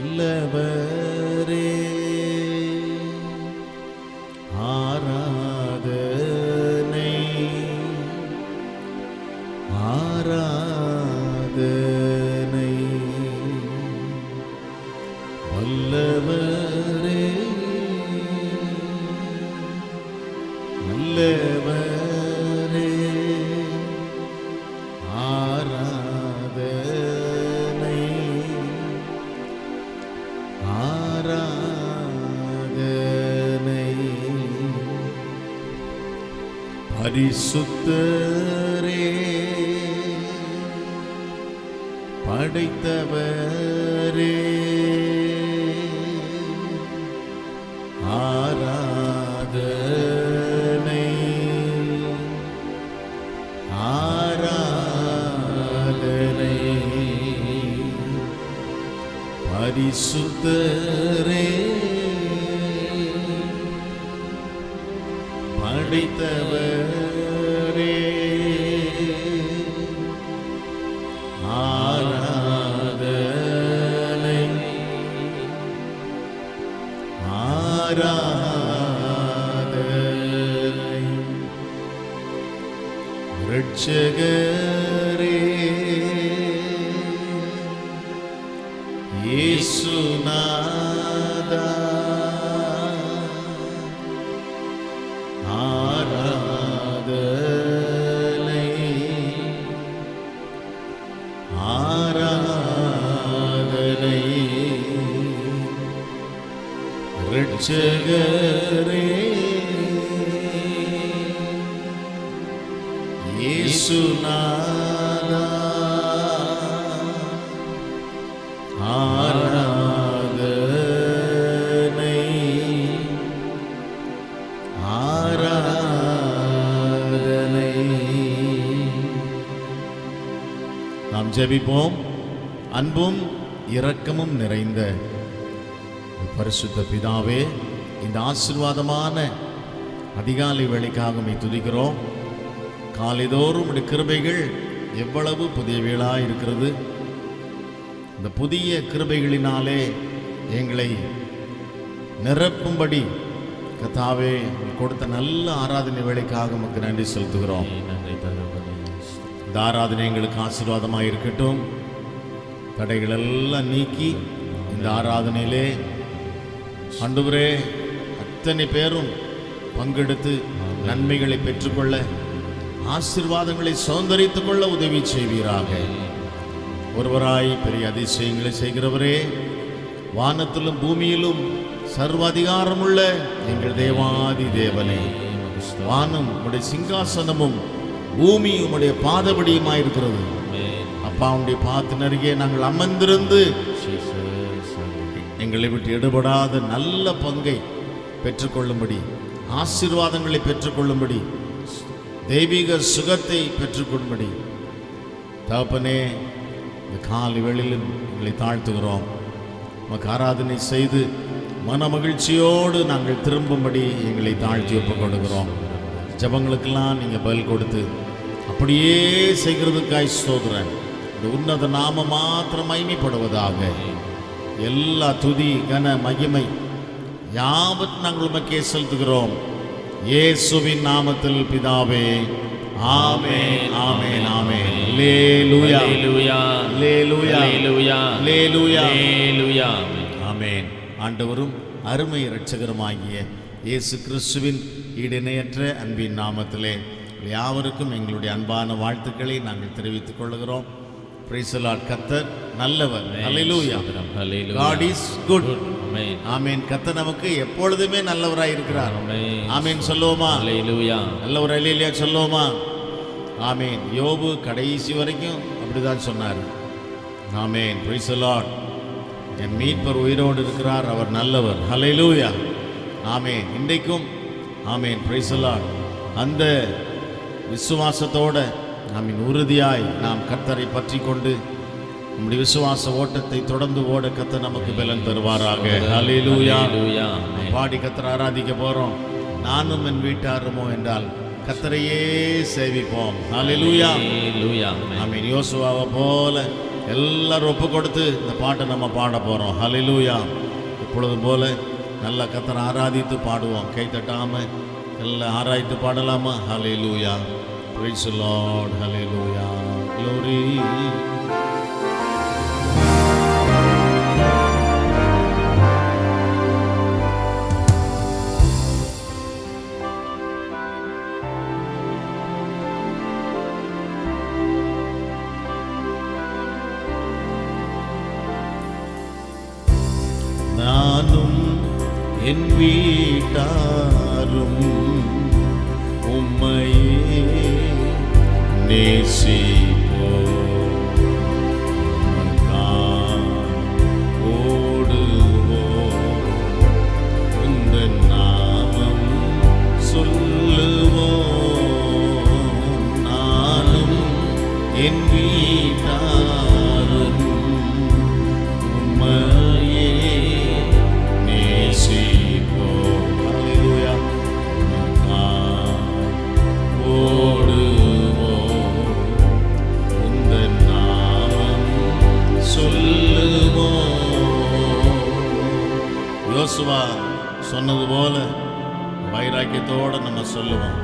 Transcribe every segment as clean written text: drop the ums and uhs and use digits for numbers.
நல்லவரே ஆராதனை ஆராதனை வல்லவரே நல்லவரே ஆராதனை ஆராதனை பரிசுத்தரே படைத்தவரே ஆராதனை ஆராதனை பரிசுத்தரே படைத்தவரே ஆராதனை ஆராதனை இரட்சகரே இயேசுநாதா ஆராதனை ஆராதனை இரட்சகரே இயேசுநாதா ஆராதனை ஆராதனை. நாம் ஜெபிப்போம். அன்பும் இரக்கமும் நிறைந்த பரிசுத்த பிதாவே, இந்த ஆசீர்வாதமான அதிகாலை வேளைக்காக உம்மை துதிக்கிறோம். காலைதோறும் உம்முடைய கிருபைகள் எவ்வளவு புதியவைகளாய் இருக்கிறது. இந்த புதிய கிருபைகளினாலே எங்களை நிரப்பும்படி கர்த்தாவே கொடுத்த நல்ல ஆராதனை வேளைக்காக உமக்கு நன்றி செலுத்துகிறோம். இந்த ஆராதனை எங்களுக்கு ஆசீர்வாதமாக இருக்கட்டும். தடைகள் எல்லாம் நீக்கி இந்த ஆராதனையிலே ஆண்டவரே அத்தனை பேரும் பங்கெடுத்து நன்மைகளை பெற்றுக்கொள்ள, ஆசீர்வாதங்களை சுதந்தரித்துக் கொள்ள உதவி செய்வீராக. ஒருவராய் பெரிய அதிசயங்களை செய்கிறவரே, வானத்திலும் பூமியிலும் சர்வ அதிகாரமுள்ள எங்கள் தேவாதி தேவனே, வானம் உம்முடைய சிங்காசனமும் பூமி உம்முடைய பாதபடியுமாயிருக்கிறது. அப்பா, உம்முடைய பாதத்தின் அருகே நாங்கள் அமர்ந்திருந்து எங்களை விட்டு எடுபடாத நல்ல பங்கை பெற்றுக்கொள்ளும்படி, ஆசீர்வாதங்களை பெற்றுக்கொள்ளும்படி, தெய்வீக சுகத்தை பெற்றுக்கொள்ளும்படி தகப்பனே இந்த காலை வேளையில் எங்களை தாழ்த்துகிறோம். உமக்கு ஆராதனை செய்து மன மகிழ்ச்சியோடு நாங்கள் திரும்பும்படி எங்களை தாழ்த்தி ஒப்புக்கொள்கிறோம். ஜபங்களுக்கெல்லாம் நீங்கள் பதில் கொடுத்து அப்படியே செய்கிறதுக்காய் ஸ்தோத்திரம். இந்த உன்னத நாம மாத்திரம் மகிமைப்படுவதாக. எல்லா துதி கன மகிமை யாவற்றை நாங்கள் உமக்கே செலுத்துகிறோம். இயேசுவின் நாமத்தில் பிதாவே, ஆமென், ஆமென், ஆமென். அல்லேலூயா, அல்லேலூயா, அல்லேலூயா, அல்லேலூயா, அல்லேலூயா, ஆமென். ஆண்டவரும் அருமை இரட்சகருமாகிய இயேசு கிறிஸ்துவின் ஈடிணையற்ற அன்பின் நாமத்திலே யாவருக்கும் எங்களுடைய அன்பான வாழ்த்துக்களை நாங்கள் தெரிவித்துக் கொள்கிறோம். Price the Lord. கர்த்தர் நல்லவர். அல்லேலூயா. God is good. ஆமென். கர்த்தர் நமக்கு எப்பொழுதுமே நல்லவராய் இருக்கிறார். ஆமென் சொல்லுவோமா? அல்லேலூயா. நல்லவர் அல்லேலூயா சொல்லுவோமா? ஆமென். யோபு கடைசி வரைக்கும் அப்படிதான் சொன்னார். ஆமென். Praise the Lord. என் மீட்பர் உயிரோடு இருக்கிறார், அவர் நல்லவர். அல்லேலூயா. ஆமென். இன்றைக்கும் ஆமென். Praise the Lord. அந்த விசுவாசத்தோட ஆமென் உறுதியாய் நாம் கர்த்தரை பற்றி கொண்டு நம்முடைய விசுவாச ஓட்டத்தை தொடர்ந்து ஓட கர்த்தர் நமக்கு பலன் தருவாராக. அல்லேலூயா. பாடி கர்த்தரை ஆராதிக்க போறோம். நானும் என் வீட்டாருமோ என்றால் கர்த்தரையே சேவிப்போம். அல்லேலூயா. ஆமென். யோசுவாவை போல எல்லாரும் ஒப்பு கொடுத்து இந்த பாட்டை நம்ம பாட போகிறோம். ஹல்லேலூயா. எப்பொழுதும் போல நல்ல கர்த்தரை ஆராதித்து பாடுவோம். கை தட்டாமல் எல்லாம் ஆராய்த்து பாடலாமா? ஹல்லேலூயா. Praise the Lord. Hallelujah. Glory. நானும் என் வீட்டாரும் உம்மையே நேசிப்போம், ஓடுவோம், உந்தன் நாமம் சொல்லுவோம். நானும் என் வீட்டாரும் உம்மையே நேசிப்போம். ஹல்லேலூயா. ஓடுவோம், உந்தன் நாமம் சொல்லுவோம். யோசுவா சொன்னது போல வைராக்கியத்தோட நம்ம சொல்லுவோம்.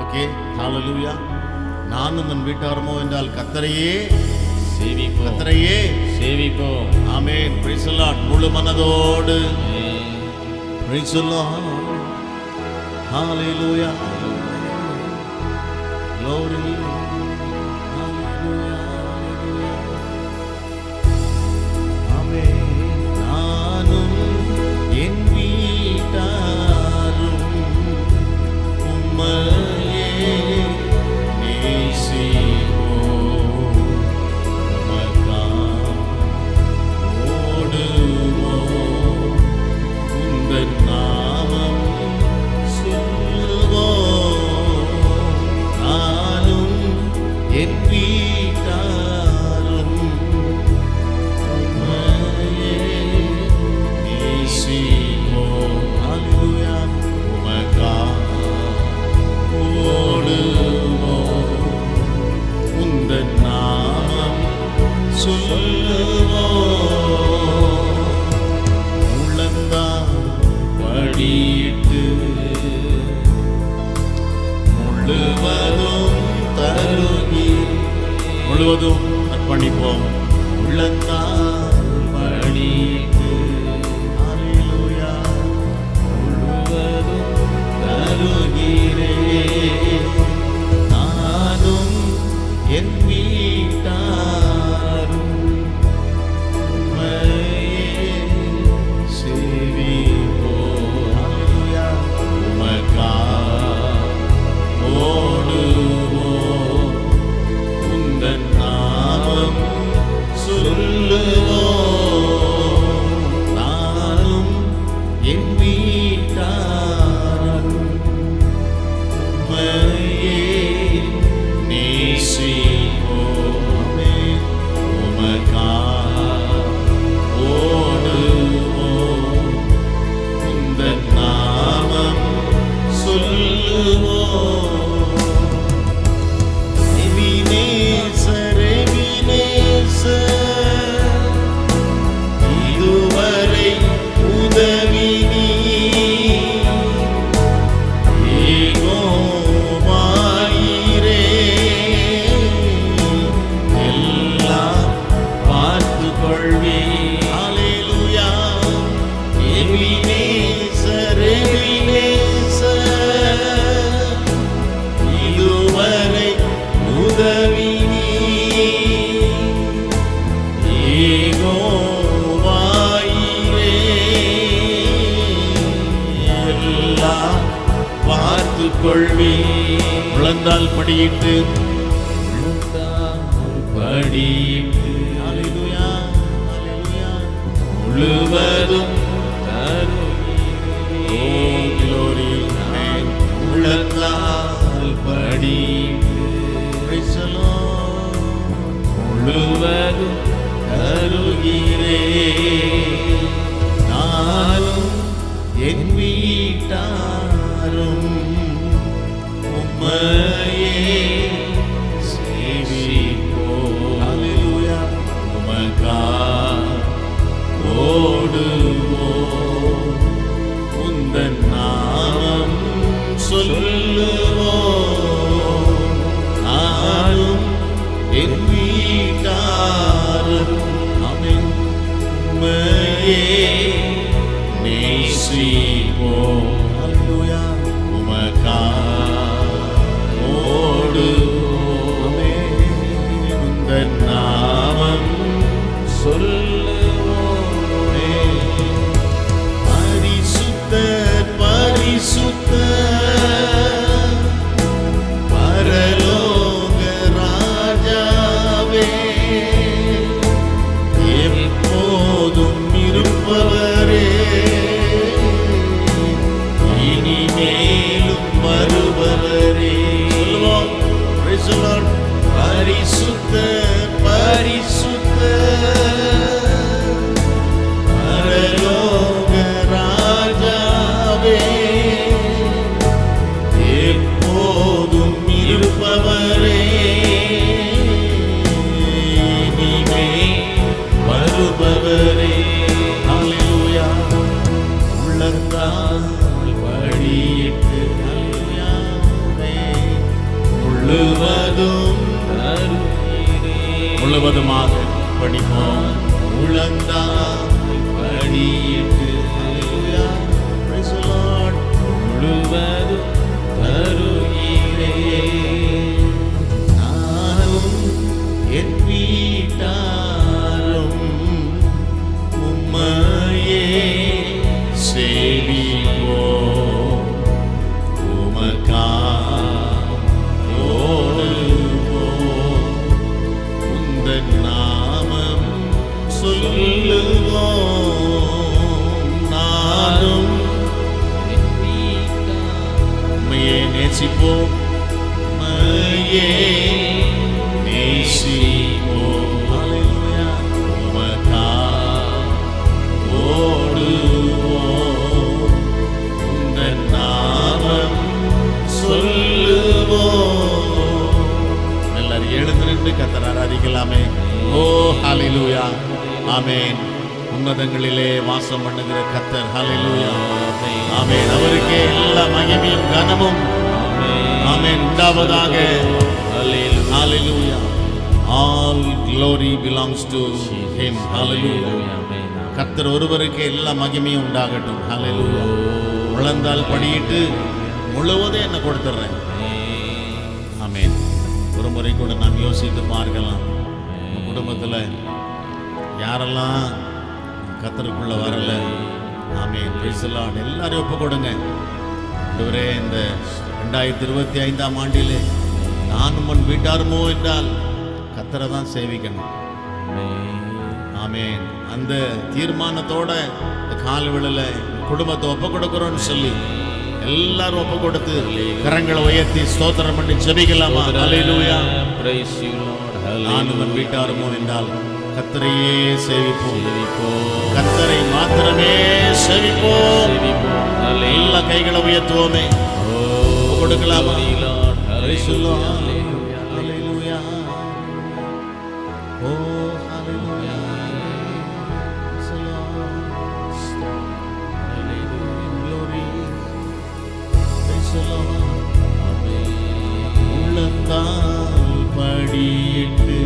Okay, hallelujah. நானும் என் வீட்டாருமோ என்றால் கர்த்தரையே சேவிப்போம், கர்த்தரையே சேவிப்போம். ஆமென். Praise the Lord. முழு மனதோடு praise the Lord. Hallelujah. Glory. Hallelujah. Amen. நானும் என் வீட்டாரும் உம்மையே நேசிப்போம், உமக்காய் ஓடுவோம், உந்தன் நாமம் சொல்லுவோம். நானும் என் வீட்டாரும் உம்மையே நேசிப்போம். ஹல்லேலூயா. உமக்காய் ஓடுவோம், உந்தன் நாமம் சொல்லுவோம். உள்ளந்தான் படியிட்டு முழுவதும் தருகி, முழுவதும் அர்ப்பணிப்போம். உள்ளந்தான் படியிட்டு ஹல்லேலூயா முழுவதும் தருகிறேன். நானும் என் வீட்டாரும் உம்மையே சேவிப்போம். ஹல்லேலூயா. உமக்காய் ஓடுவோம், உந்தன் நாமம் சொல்லுவோம். நானும் என் வீட்டாரும் உம்மையே நேசிப்போம். ஆமென். உமக்காய் ஓடுவோம், உந்தன் நாமம் சொல்லுவோம். எபினேசர், எபினேசர், இதுவரை உதவி நீர். யெகோவாயிரே, எல்லாம் பார்த்துக் கொள்வீர். ஹல்லேலூயா. எபினேசர், எபினேசர், இதுவரை உதவி நீர். யெகோவாயிரே, எல்லாம் பார்த்துக் கொள்வீர். முழந்தால் படியிட்டு, முழந்தால் படியிட்டு ஹல்லேலூயா, ஹல்லேலூயா முழுவதும் தருகிறேன். ஓ glory. ஆமென். முழந்தால் படியிட்டு Praise the Lord. முழுவதும் தருகிறேன். நானும் என் வீட்டாரும் உம்மையே சேவிப்போம். ஹல்லேலூயா. உமக்கா ஓடுவோம், உந்தன் நாமம் சொல்லுவோம், நானும் என் வீட்டாரும் ஆமென் உம்மையே நேசிப்போம். அல்லேலூயா. உமக்கா ஓடுவோம், உந்தன் நாமம் சொல்லுவோமே. பரிசுத்தர் பரிசுத்தர் பரலோக ராஜாவே, எப்போதும் இருப்பவரே, இனிமேலும் வருபவரே. சொல்லுவோம். Praise the Lord. பரிசுத்தர் பரிசுத்தர் பரலோக ராஜாவே, எப்போதும் இருப்பவரே, இனிமேல் வருபவரே. அல்லேலூயா. உள்ளத்தால் வழியிட்டு முழுவதும் முழுவதுமாக படிப்போம். உள்ளந்தால் வழியிட்டு Praise the Lord. முழுவதும் தருகிறே, நானும் என் வீட்டாரும் உம்மையே சேவிப்போம், உமக்கா ஓடுவோம், உந்தன் நாமம் சொல்லுவோம், நானும் உம்மையே நேசிப்போம், உம்மையே நேசிப்போம். அல்லேலூயா. உமக்கா ஓடுவோம், உந்தன் நாமம் சொல்லுவோம். எல்லாரும் எழுந்து நின்று கர்த்தரை ஆராதிக்கலாமே. ஓ ஹல்லேலூயா. ஆமென். உன்னதங்களிலே வாசம் பண்ணுகிற கர்த்தர். ஹல்லேலூயா. ஆமென். அவருக்கே எல்லா மகிமையும் கனமும் ஆமென் உண்டாவதாக. ஹல்லேலூயா. All glory belongs to him. Hallelujah. கர்த்தர் ஒருவருக்கே எல்லா மகிமையும் உண்டாகட்டும். ஹல்லேலூயா. முழந்தால் படியிட்டு முழுவதும் என்ன கொடுத்துட்றேன். ஆமென். ஒரு முறை கூட நாம் யோசித்து பார்க்கலாம். நம்ம குடும்பத்தில் யாரெல்லாம் கர்த்தருக்குள்ள வரல. ஆமென். Praise the Lord. எல்லாரும் ஒப்பு கொடுங்க. ஆண்டவரே, இந்த 2025ஆம் ஆண்டிலே நானும் உன் வீட்டாருமோ என்றால் கர்த்தரை தான் சேவிக்கணும். ஆமென். அந்த தீர்மானத்தோட கால்விழல குடும்பத்தை ஒப்பு கொடுக்கிறோன்னு சொல்லி எல்லாரும் ஒப்பு கொடுத்து கரங்களை உயர்த்தி ஸ்தோத்திரம் பண்ணி ஜெபிக்கலாமா? ஹல்லேலூயா. Praise you Lord. நானும் உன் வீட்டாருமோ என்றால் கர்த்தரையே சேவிப்போம், கர்த்தரை மாத்திரமே சேவிப்போம். எல்லா கைகளை உயர்த்துவோமே. கொடுக்கலாமா? Praise the Lord. Hallelujah. Oh, hallelujah. Praise the Lord. Hallelujah. Glory. Praise the Lord. உள்ளத்தால் படியிட்டு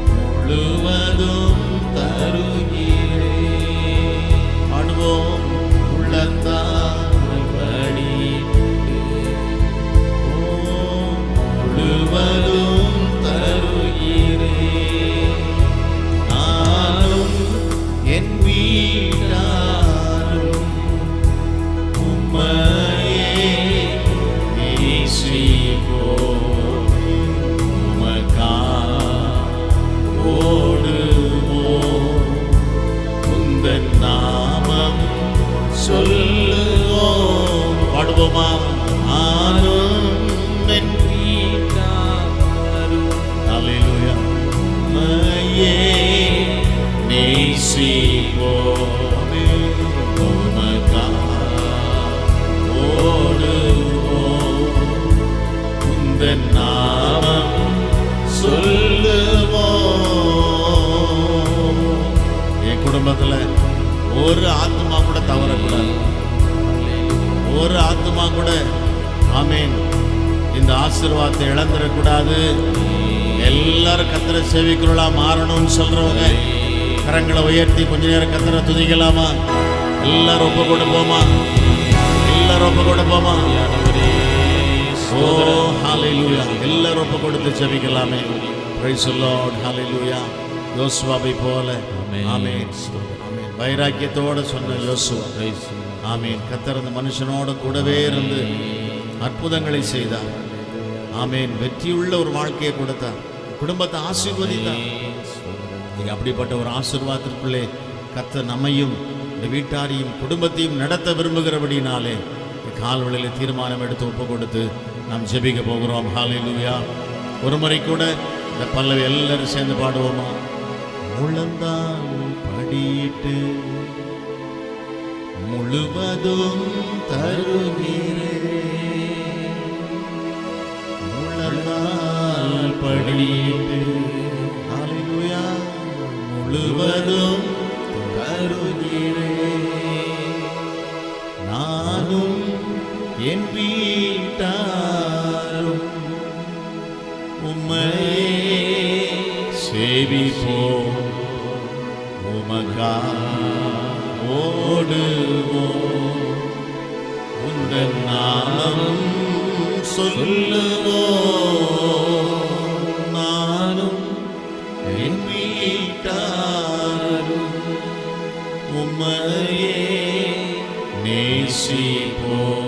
முழுவதும் தருகிறே, ஆடுவோம். உள்ளத்தால் படியிட்டு முழுவதும் தருகிறே, நானும் என் வீட்டாரும் உம்மையே நேசிப்போம், உமக்கா ஓடுவோம், குடும்பத்தில் ஒரு ஆத்மா கூட தவறக்கூடாது. ஒரு ஆத்மா கூட ஆமேன் இந்த ஆசீர்வாதத்தை இழந்துடக்கூடாது. எல்லாரும் கர்த்தரை சேவிக்கிறவளா மாறணும்னு சொல்றவங்க கரங்களை உயர்த்தி கொஞ்ச நேரம் கர்த்தரை துதிக்கலாமா? எல்லாரும் ஒப்பு கொடுப்போமா? எல்லாரும் ஒப்பு கொடுப்போமா? ஓ ஹல்லேலூயா! எல்லாரும் ஒப்பு கொடுத்து ஜெபிக்கலாமே. Price the Lord. ஹல்லேலூயா! யோசுவாவை போல ஆமென் ஆமென். வைராக்கியத்தோட சொன்ன யோசுவா ஆமென். கர்த்தர் அந்த மனுஷனோட கூடவே இருந்து அற்புதங்களை செய்தார். ஆமென். வெற்றியுள்ள ஒரு வாழ்க்கையை கொடுத்தார். குடும்பத்தை ஆசீர்வதித்தார். நீங்க அப்படிப்பட்ட ஒரு ஆசீர்வாதத்திற்குள்ளே கர்த்தர் நம்மையும் இந்த வீட்டாரையும் குடும்பத்தையும் நடத்த விரும்புகிறபடினாலே கால்வழியில் தீர்மானம் எடுத்து ஒப்பு கொடுத்து நாம் ஜெபிக்க போகிறோம். ஹல்லேலூயா! ஒரு முறை கூட இந்த பல்லவி எல்லாரும் சேர்ந்து பாடுவோமா? முழந்தால் படியிட்டு முழுவதும் தருகிறேன், முழந்தால் படியிட்டு ஹல்லேலூயா முழுவதும் தருகிறேன், நானும் என் வீட்டாரும் உம்மையே சேவிப்போம், ஓடுவோம், உந்தன் நாமம் சொல்லுவோம், நானும் என் வீட்டாரும் உம்மையே நேசிப்போம்,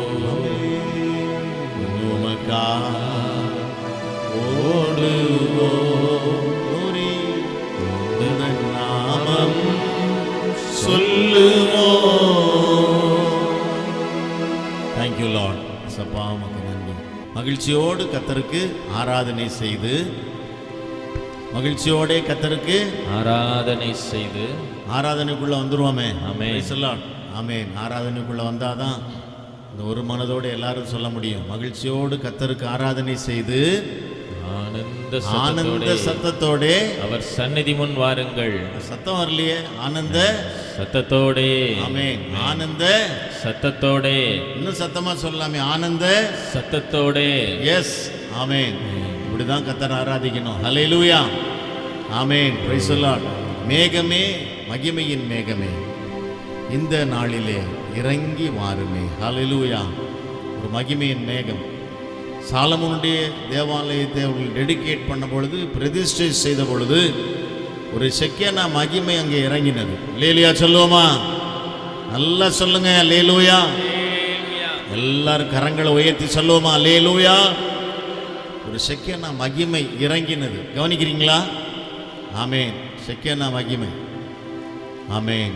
ஓடுவோம், உந்தன் நாமம் தேங்க்யூ லார்ட். சப்பா உமக்கு நன்றி. மகிழ்ச்சியோடு கர்த்தருக்கு ஆராதனை செய்து மகிழ்ச்சியோட கர்த்தருக்கு ஆராதனை செய்து ஆராதனைக்குள்ள வந்துருவோமே. ஆமென் ஆமென். ஆராதனைக்குள்ள வந்தாதான் இந்த ஒரு மனதோடு எல்லாரும் சொல்ல முடியும். மகிழ்ச்சியோடு கர்த்தருக்கு ஆராதனை செய்து ஆனந்த சத்தத்தோட அவர் சந்நிதி முன் வாருங்கள். சத்தம் வரலையே, ஆனந்த சத்தத்தோட. ஆமென். ஆனந்த சத்தத்தோட. இன்னும் சத்தமா சொல்லலாமே, ஆனந்த சத்தத்தோட. Yes amen. இப்படிதான் கர்த்தரை ஆராதிக்கணும். ஹல்லேலூயா ஆமென். Praise the Lord. மேகமே, மகிமையின் மேகமே, இந்த நாளிலே இறங்கி வாருமே. ஹல்லேலூயா. ஒரு மகிமையின் மேகம் சாலமோனுடைய தேவாலயத்தை அவர்கள் டெடிகேட் பண்ண பொழுது, பிரதிஷ்டை செய்த பொழுது ஒரு செக்கேனா மகிமை அங்கே இறங்கினது. அல்லேலூயா சொல்லுவோமா? நல்லா சொல்லுங்க அல்லேலூயா. எல்லாரும் கரங்களை உயர்த்தி சொல்லுவோமா? அல்லேலூயா. ஒரு செக்கேனா மகிமை இறங்கினது. கவனிக்கிறீங்களா? ஆமென். செக்கேனா மகிமை. ஆமென்.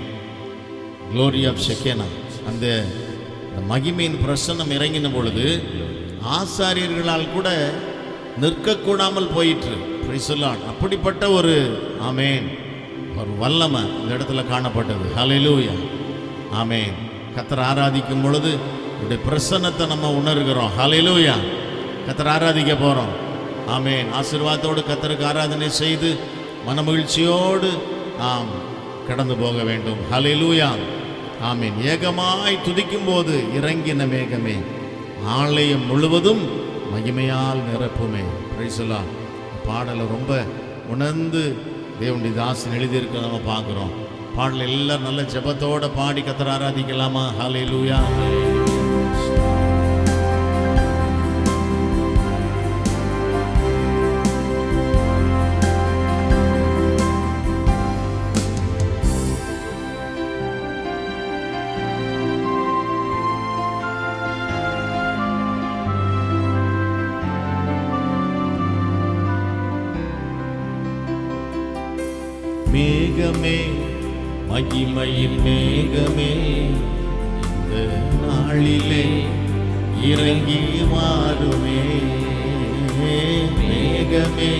Glory of Shekinah. அந்த மகிமையின் பிரசன்னம் இறங்கின பொழுது ஆசாரியர்களால் கூட நிற்கக்கூடாமல் போயிற்று. Praise the Lord. அப்படிப்பட்ட ஒரு ஆமென் ஒரு வல்லமை இந்த இடத்துல காணப்பட்டது. ஹல்லேலூயா ஆமென். கர்த்தரை ஆராதிக்கும் பொழுது இந்த பிரசன்னத்தை நம்ம உணர்கிறோம். ஹல்லேலூயா. கர்த்தரை ஆராதிக்க போறோம். ஆமென். ஆசீர்வாதத்தோடு கர்த்தருக்கு ஆராதனை செய்து மனமகிழ்ச்சியோடு நாம் கடந்து போக வேண்டும். ஹல்லேலூயா ஆமென். ஏகமாய் துதிக்கும் போது இறங்கின மேகமே ஆலயம் முழுவதும் மகிமையால் நிரப்புமே. Price the Lord. பாடலை ரொம்ப உணர்ந்து தேவனுடைய தாசன் எழுதியிருக்க நம்ம பார்க்குறோம். பாடல் எல்லாம் நல்ல ஜெபத்தோட பாடி கர்த்தரை ஆராதிக்கலாமா? ஹல்லேலூயா. மேகமே, மகிமையின் மேகமே, இந்த நாளிலே இறங்கி வாருமே. மேகமே,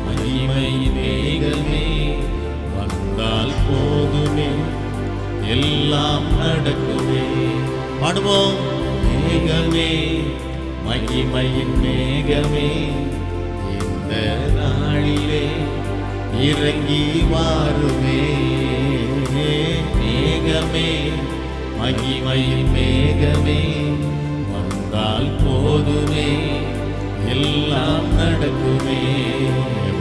மகிமையின் மேகமே, வந்தால் போதுமே, எல்லாம் நடக்குமே. பாடுவோம். மேகமே, மகிமையின் மேகமே, இந்த நாளிலே இறங்கி வாருமே. மேகமே மகிமையின் மேகமே வந்தால் போதுமே எல்லாம் நடக்குமே.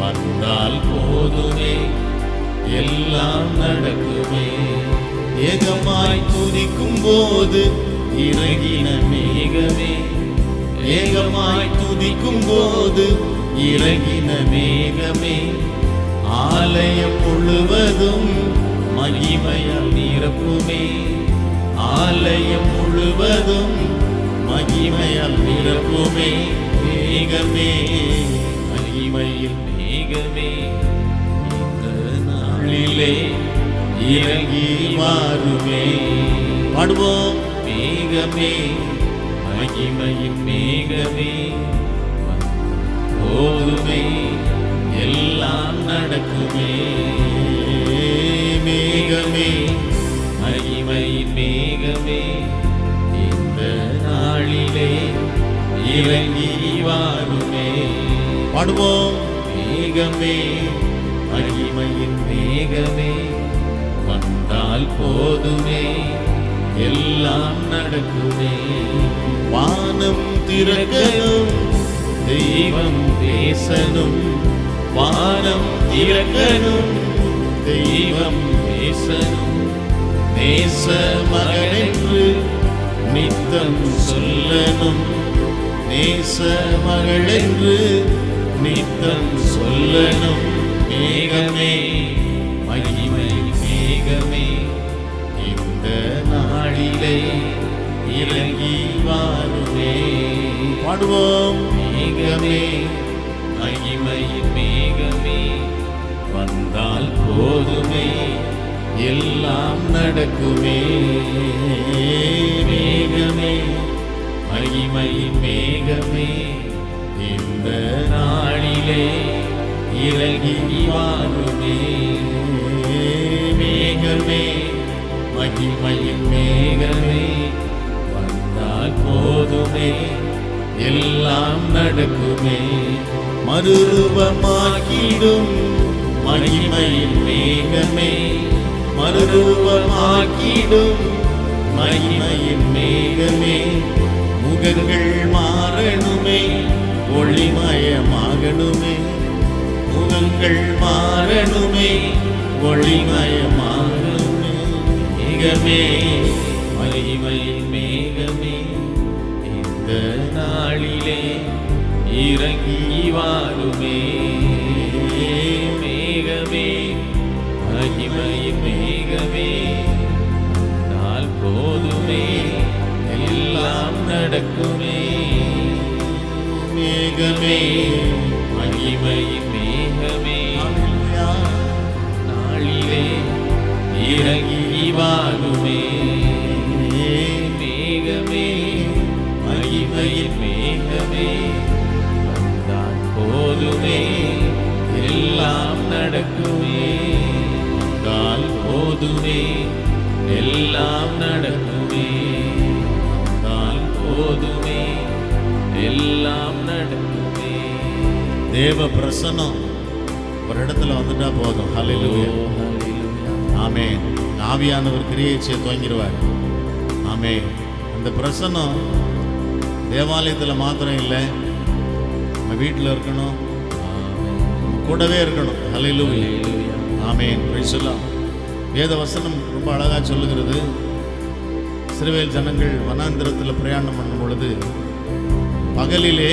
வந்தால் போதுமே எல்லாம் நடக்குமே. ஏகமாய் துதிக்கும் போது இறங்கின மேகமே, ஏகமாய் துதிக்கும் போது இறங்கின மேகமே, ஆலயம் முழுவதும் மகிமையால் நிரப்புமே, ஆலயம் முழுவதும் மகிமையால் நிரப்புமே. மேகமே மகிமையில் மேகமே இந்த நாளிலே இறங்கி வாருமே. பாடுவோம். மேகமே மகிமையின் மேகமே போதுமே எல்லாம் நடக்குமே. மேகமே மகிமையின் மேகமே இந்த நாளிலே இறங்கி வாருமே. பாடுவோம். மேகமே மகிமையின் மேகமே வந்தால் போதுமே எல்லாம் நடக்குமே. வானம் திறக்கணும் தெய்வம் பேசணும், வானம் திறக்கணும் தெய்வம் பேசணும், நேச மகனென்று நித்தம் சொல்லணும், நேச மகளென்று நித்தம் சொல்லணும். மேகமே மகிமை மேகமே இந்த நாளிலே இறங்கி வாருமே. பாடுவோம். மேகமே மகிமையின் மேகமே வந்தால் போதுமே எல்லாம் நடக்குமே. மேகமே மகிமையின் மேகமே இந்த நாளிலே இறங்கி வாருமே. மேகமே மகிமையின் மேகமே வந்தால் போதுமே எல்லாம் நடக்குமே. மறுரூபமாக்கிடும் மகிமையின் மேகமே, மறுரூபமாக்கிடும் மகிமையின் மேகமே, முகங்கள் மாறணுமே ஒளிமயமாகணுமே, முகங்கள் மாறணுமே ஒளிமயமாகணுமே. மேகமே மகிமையின் மேகமே இந்த நாளிலே இறங்கி வாருமே. மேகமே மகிமையின் மேகமே வந்தால் போதுமே எல்லாம் நடக்குமே. மேகமே மகிமையின் மேகமே நாளிலே இறங்கி வாருமே. மேகமே மகிமையின் மேகமே வந்தால் போதுமே எல்லாம் நடக்குமே. வந்தால் போதுமே எல்லாம் நடக்குமே. வந்தால் போதுமே எல்லாம் நடக்குமே. தேவ பிரசன்னம் ஒரு இடத்துல வந்துட்டா போதும். ஹல்லேலூயா. ஆமென். ஆவியானவர் கிரியை செய்ய துவங்கிடுவார். ஆமென். அந்த பிரசன்னம் தேவாலயத்தில் மாத்திரம் இல்லை, நம்ம வீட்டில் இருக்கணும், கூடவே இருக்கணும். Hallelujah. Amen. Praise the Lord. வேத வசனம் ரொம்ப அழகாக சொல்லுகிறது. இஸ்ரவேல் ஜனங்கள் வனாந்திரத்தில் பிரயாணம் பண்ணும் பொழுது பகலிலே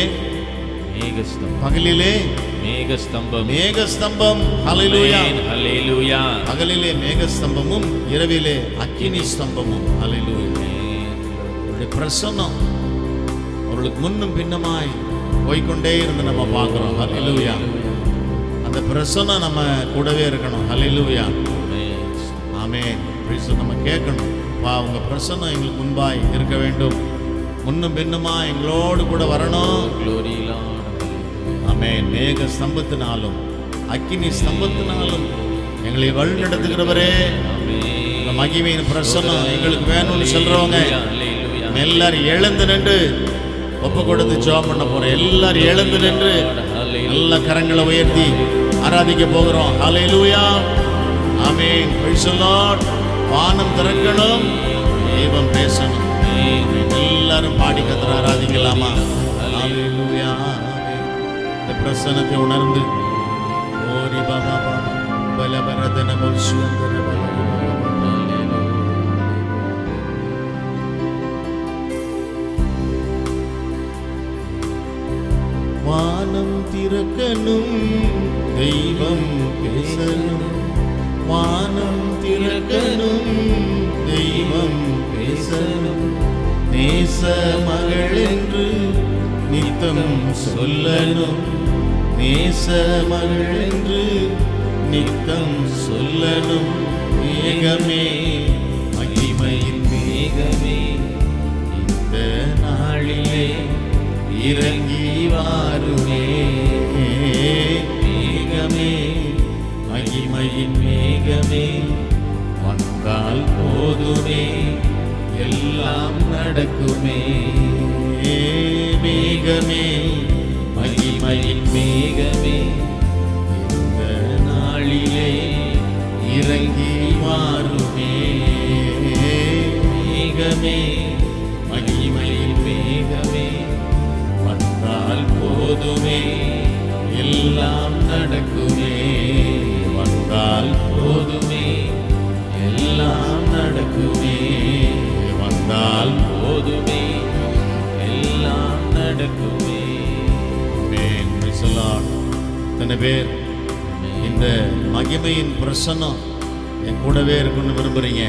மேகஸ்தம்பம், பகலிலே மேகஸ்தம்பம், மேகஸ்தம்பம். ஹல்லேலூயா, ஹல்லேலூயா. பகலிலே மேகஸ்தம்பமும் இரவிலே அக்கினி ஸ்தம்பமும். ஹல்லேலூயா. அவருடைய பிரசன்னம் அவர்களுக்கு முன்னும் பின்னமாய் போய்கொண்டே இருந்து நம்ம பார்க்கிறோம். ஹல்லேலூயா. அந்த பிரசன்னம் நம்ம கூடவே இருக்கணும். ஹல்லேலூயா. ஆமென். நம்ம கேட்கணும், உங்க பிரசன்னம் எங்களுக்கு முன்பாய் இருக்க வேண்டும், முன்னும் பின்னுமா எங்களோடு கூட வரணும். ஆமென். மேக ஸ்தம்பத்தினாலும் அக்கினி ஸ்தம்பத்தினாலும் எங்களை வழிநடத்துகிறவரே, இந்த மகிமையின் பிரசன்னம் எங்களுக்கு வேணும்னு சொல்றவங்க எல்லாரும் எழுந்து நின்று ஒப்பு கொடுத்து ஜெபம் பண்ண போறோம். எல்லாரும் எழுந்து நின்று நல்ல கரங்களை உயர்த்தி ஆராதிக்க போகிறோம். Hallelujah. Amen. Praise the Lord. வானம் திறக்கணும், தெய்வம் பேசணும். எல்லாரும் பாடி கத்தர ஆராதிக்கலாமா? ஹல்லேலூயா. இந்த பிரசன்னத்தை உணர்ந்து ஓரி பாபா பலபரதன பௌசுந்தர வானம் திறக்கணும், தெய்வம் பேசணும். வானம் திறக்கணும், தெய்வம் பேசணும். நேச மகள் என்று நித்தம் சொல்லணும். நேச மகள் என்று நித்தம் சொல்லணும். மேகமே, மகிமையின் மேகமே, இந்த நாளிலே இறங்கி வாருமே. மேகமே, மகிமையின் மேகமே, வந்தால் போதுமே, எல்லாம் நடக்குமே. மேகமே, மகிமையின் மேகமே, இந்த நாளிலே இறங்கி வாருமே. மேகமே, மகிமையின் மேகமே, வந்தால் போதுமே, எல்லாம் நடக்குமே. வந்தால் போதுமே, எல்லாம் நடக்குமே. வந்தால் போதுமே, எல்லாம் நடக்குமே. இத்தனை பேர் இந்த மகிமையின் பிரசன்னம் என் கூடவே இருக்குன்னு விரும்புறீங்க?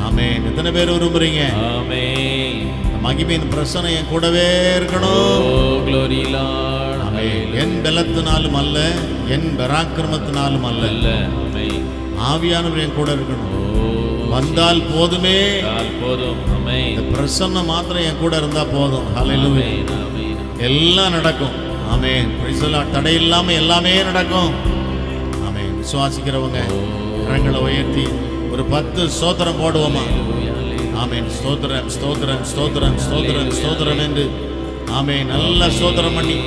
ஆமென். எத்தனை பேர் விரும்புறீங்க? ஆமென். மகிமையின் பிரசன்னம் என் கூடவே இருக்கணும். glory lord. ஆமென். என் பலத்தினாலும் அல்ல, என் பராக்கிரமத்தினாலும் அல்ல, ஆவியானவர் என் கூட இருக்கணும். வந்தால் போதுமே, போதும். ஆமென். இந்த பிரசன்னம் மாத்திரம் என் கூட இருந்தா போதும். ஹல்லேலூயா. எல்லாம் நடக்கும். ஆமென். Praise the Lord. தடை இல்லாம எல்லாமே நடக்கும். ஆமென். விசுவாசிக்கிறவங்க கரங்களை உயர்த்தி ஒரு 10 ஸ்தோத்திரம் போடுவோமா? ஆமென். ஸ்தோத்திரம், ஸ்தோத்திரம், ஸ்தோத்திரம், ஸ்தோத்திரம், ஸ்தோத்திரம் என்று ஆமென். நல்லா ஸ்தோத்திரம் பண்ணி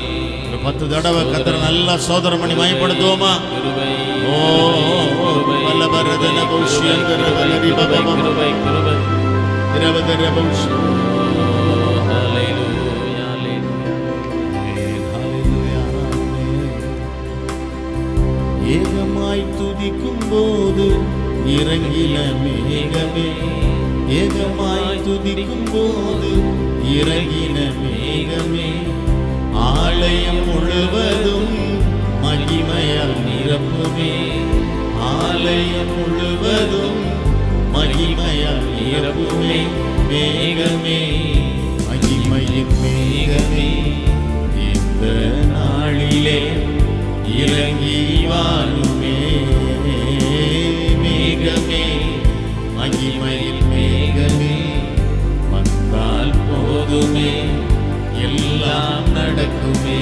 ஒரு 10 தடவை கர்த்தரை நல்லா ஸ்தோத்திரம் பண்ணி மகிமைப்படுத்துவோமா? ஓ வல்லபரதன பௌஷ்யந்தர வலரி பபப கிருபை கிருபை இரவதர பௌஷ். ஹல்லேலூயா, ஹல்லேலூயா. ஏகமாய் துதிக்கும் போது இறங்கின மேகமே, ஏகமாய் துதிக்கும் போது இறங்கின மேகமே, ஆலயம் முழுவதும் மகிமையால் நிரப்புமே. ஆலயம் முழுவதும் மகிமையால் நிரப்புமே. மேகமே, மகிமையின் மேகமே, இந்த நாளிலே இறங்கி வாருமே. மேகமே, மகிமையின் மேகமே, வந்தால் போதுமே, எல்லாம் நடக்குமே.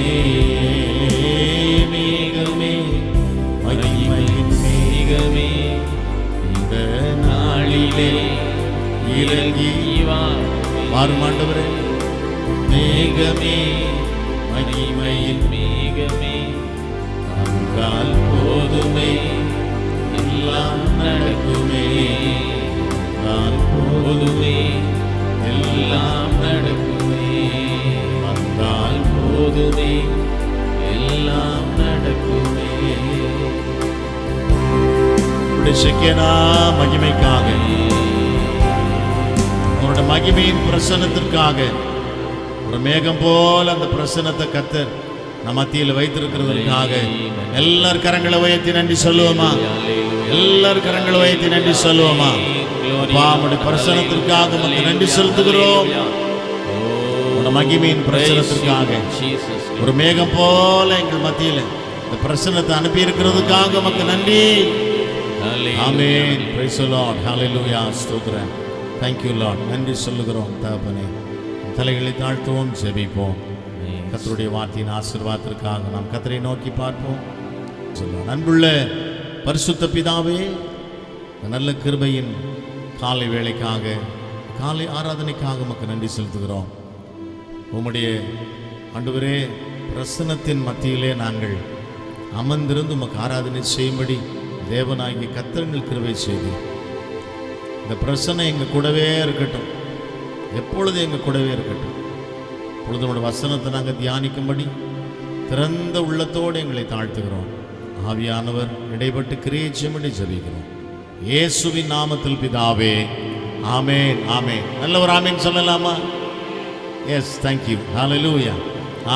மேகமே, மகிமையின் மேகமே, இந்த நாளிலே இறங்கி வாரும் ஆண்டவரே. மேகமே, மகிமையின் மேகமே, வந்தால் போதுமே, எல்லாம் நடக்குமே. வந்தால் போதுமே, எல்லாம் நடக்குமே. வந்தால் போதுமே, எல்லாம் நடக்குமே. செக்கேனா மகிமைக்காக, அவரோட மகிமையின் பிரசன்னத்திற்காக ஒரு மேகம் போல அந்த பிரசன்னத்தை கர்த்தர் நம் மத்தியில் வைத்திருக்கிறதற்காக எல்லார் கரங்களை உயர்த்தி நன்றி சொல்லுவோமா? எல்லார் கரங்களை உயர்த்தி நன்றி சொல்லுவோமா? நம்முடைய பிரசன்னத்திற்காக நமக்கு நன்றி செலுத்துகிறோம். மகிமையின் பிரசன்னத்திற்காக ஒரு மேகம் போல எங்கள் மத்தியில் இந்த பிரசன்னத்தை அனுப்பி இருக்கிறதுக்காக நமக்கு நன்றி. Amen. Praise the Lord. Hallelujah. ஸ்தோத்திரம். Thank you Lord. நன்றி சொல்லுகிறோம் தகப்பனே. தலைகளை தாழ்த்துவோம், ஜெபிப்போம். கர்த்தருடைய வார்த்தையின் ஆசீர்வாதத்திற்காக நாம் கர்த்தரை நோக்கி பார்ப்போம். அன்புள்ள பரிசுத்த பிதாவே, நல்ல கிருபையின் காலை வேளைக்காக, காலை ஆராதனைக்காக உமக்கு நன்றி செலுத்துகிறோம். உம்முடைய ஆண்டவரே பிரசன்னத்தின் மத்தியிலே நாங்கள் அமர்ந்திருந்து உமக்கு ஆராதனை செய்யும்படி தேவனாகிய கர்த்தர் கிருபை செய்து இந்த பிரசனை எங்கள் கூடவே இருக்கட்டும், எப்பொழுதும் எங்கள் கூடவே இருக்கட்டும். இப்பொழுது நம்முடைய வசனத்தை நாங்கள் தியானிக்கும்படி திறந்த உள்ளத்தோடு எங்களை தாழ்த்துகிறோம். ஆவியானவர் இடைப்பட்டு கிரியை செய்யும்படி ஜெபிக்கிறோம். இயேசுவின் நாமத்தில் பிதாவே, ஆமென். ஆமென். நல்ல ஒரு ஆமென் சொல்லலாமா? Yes, thank you. ஹல்லேலூயா.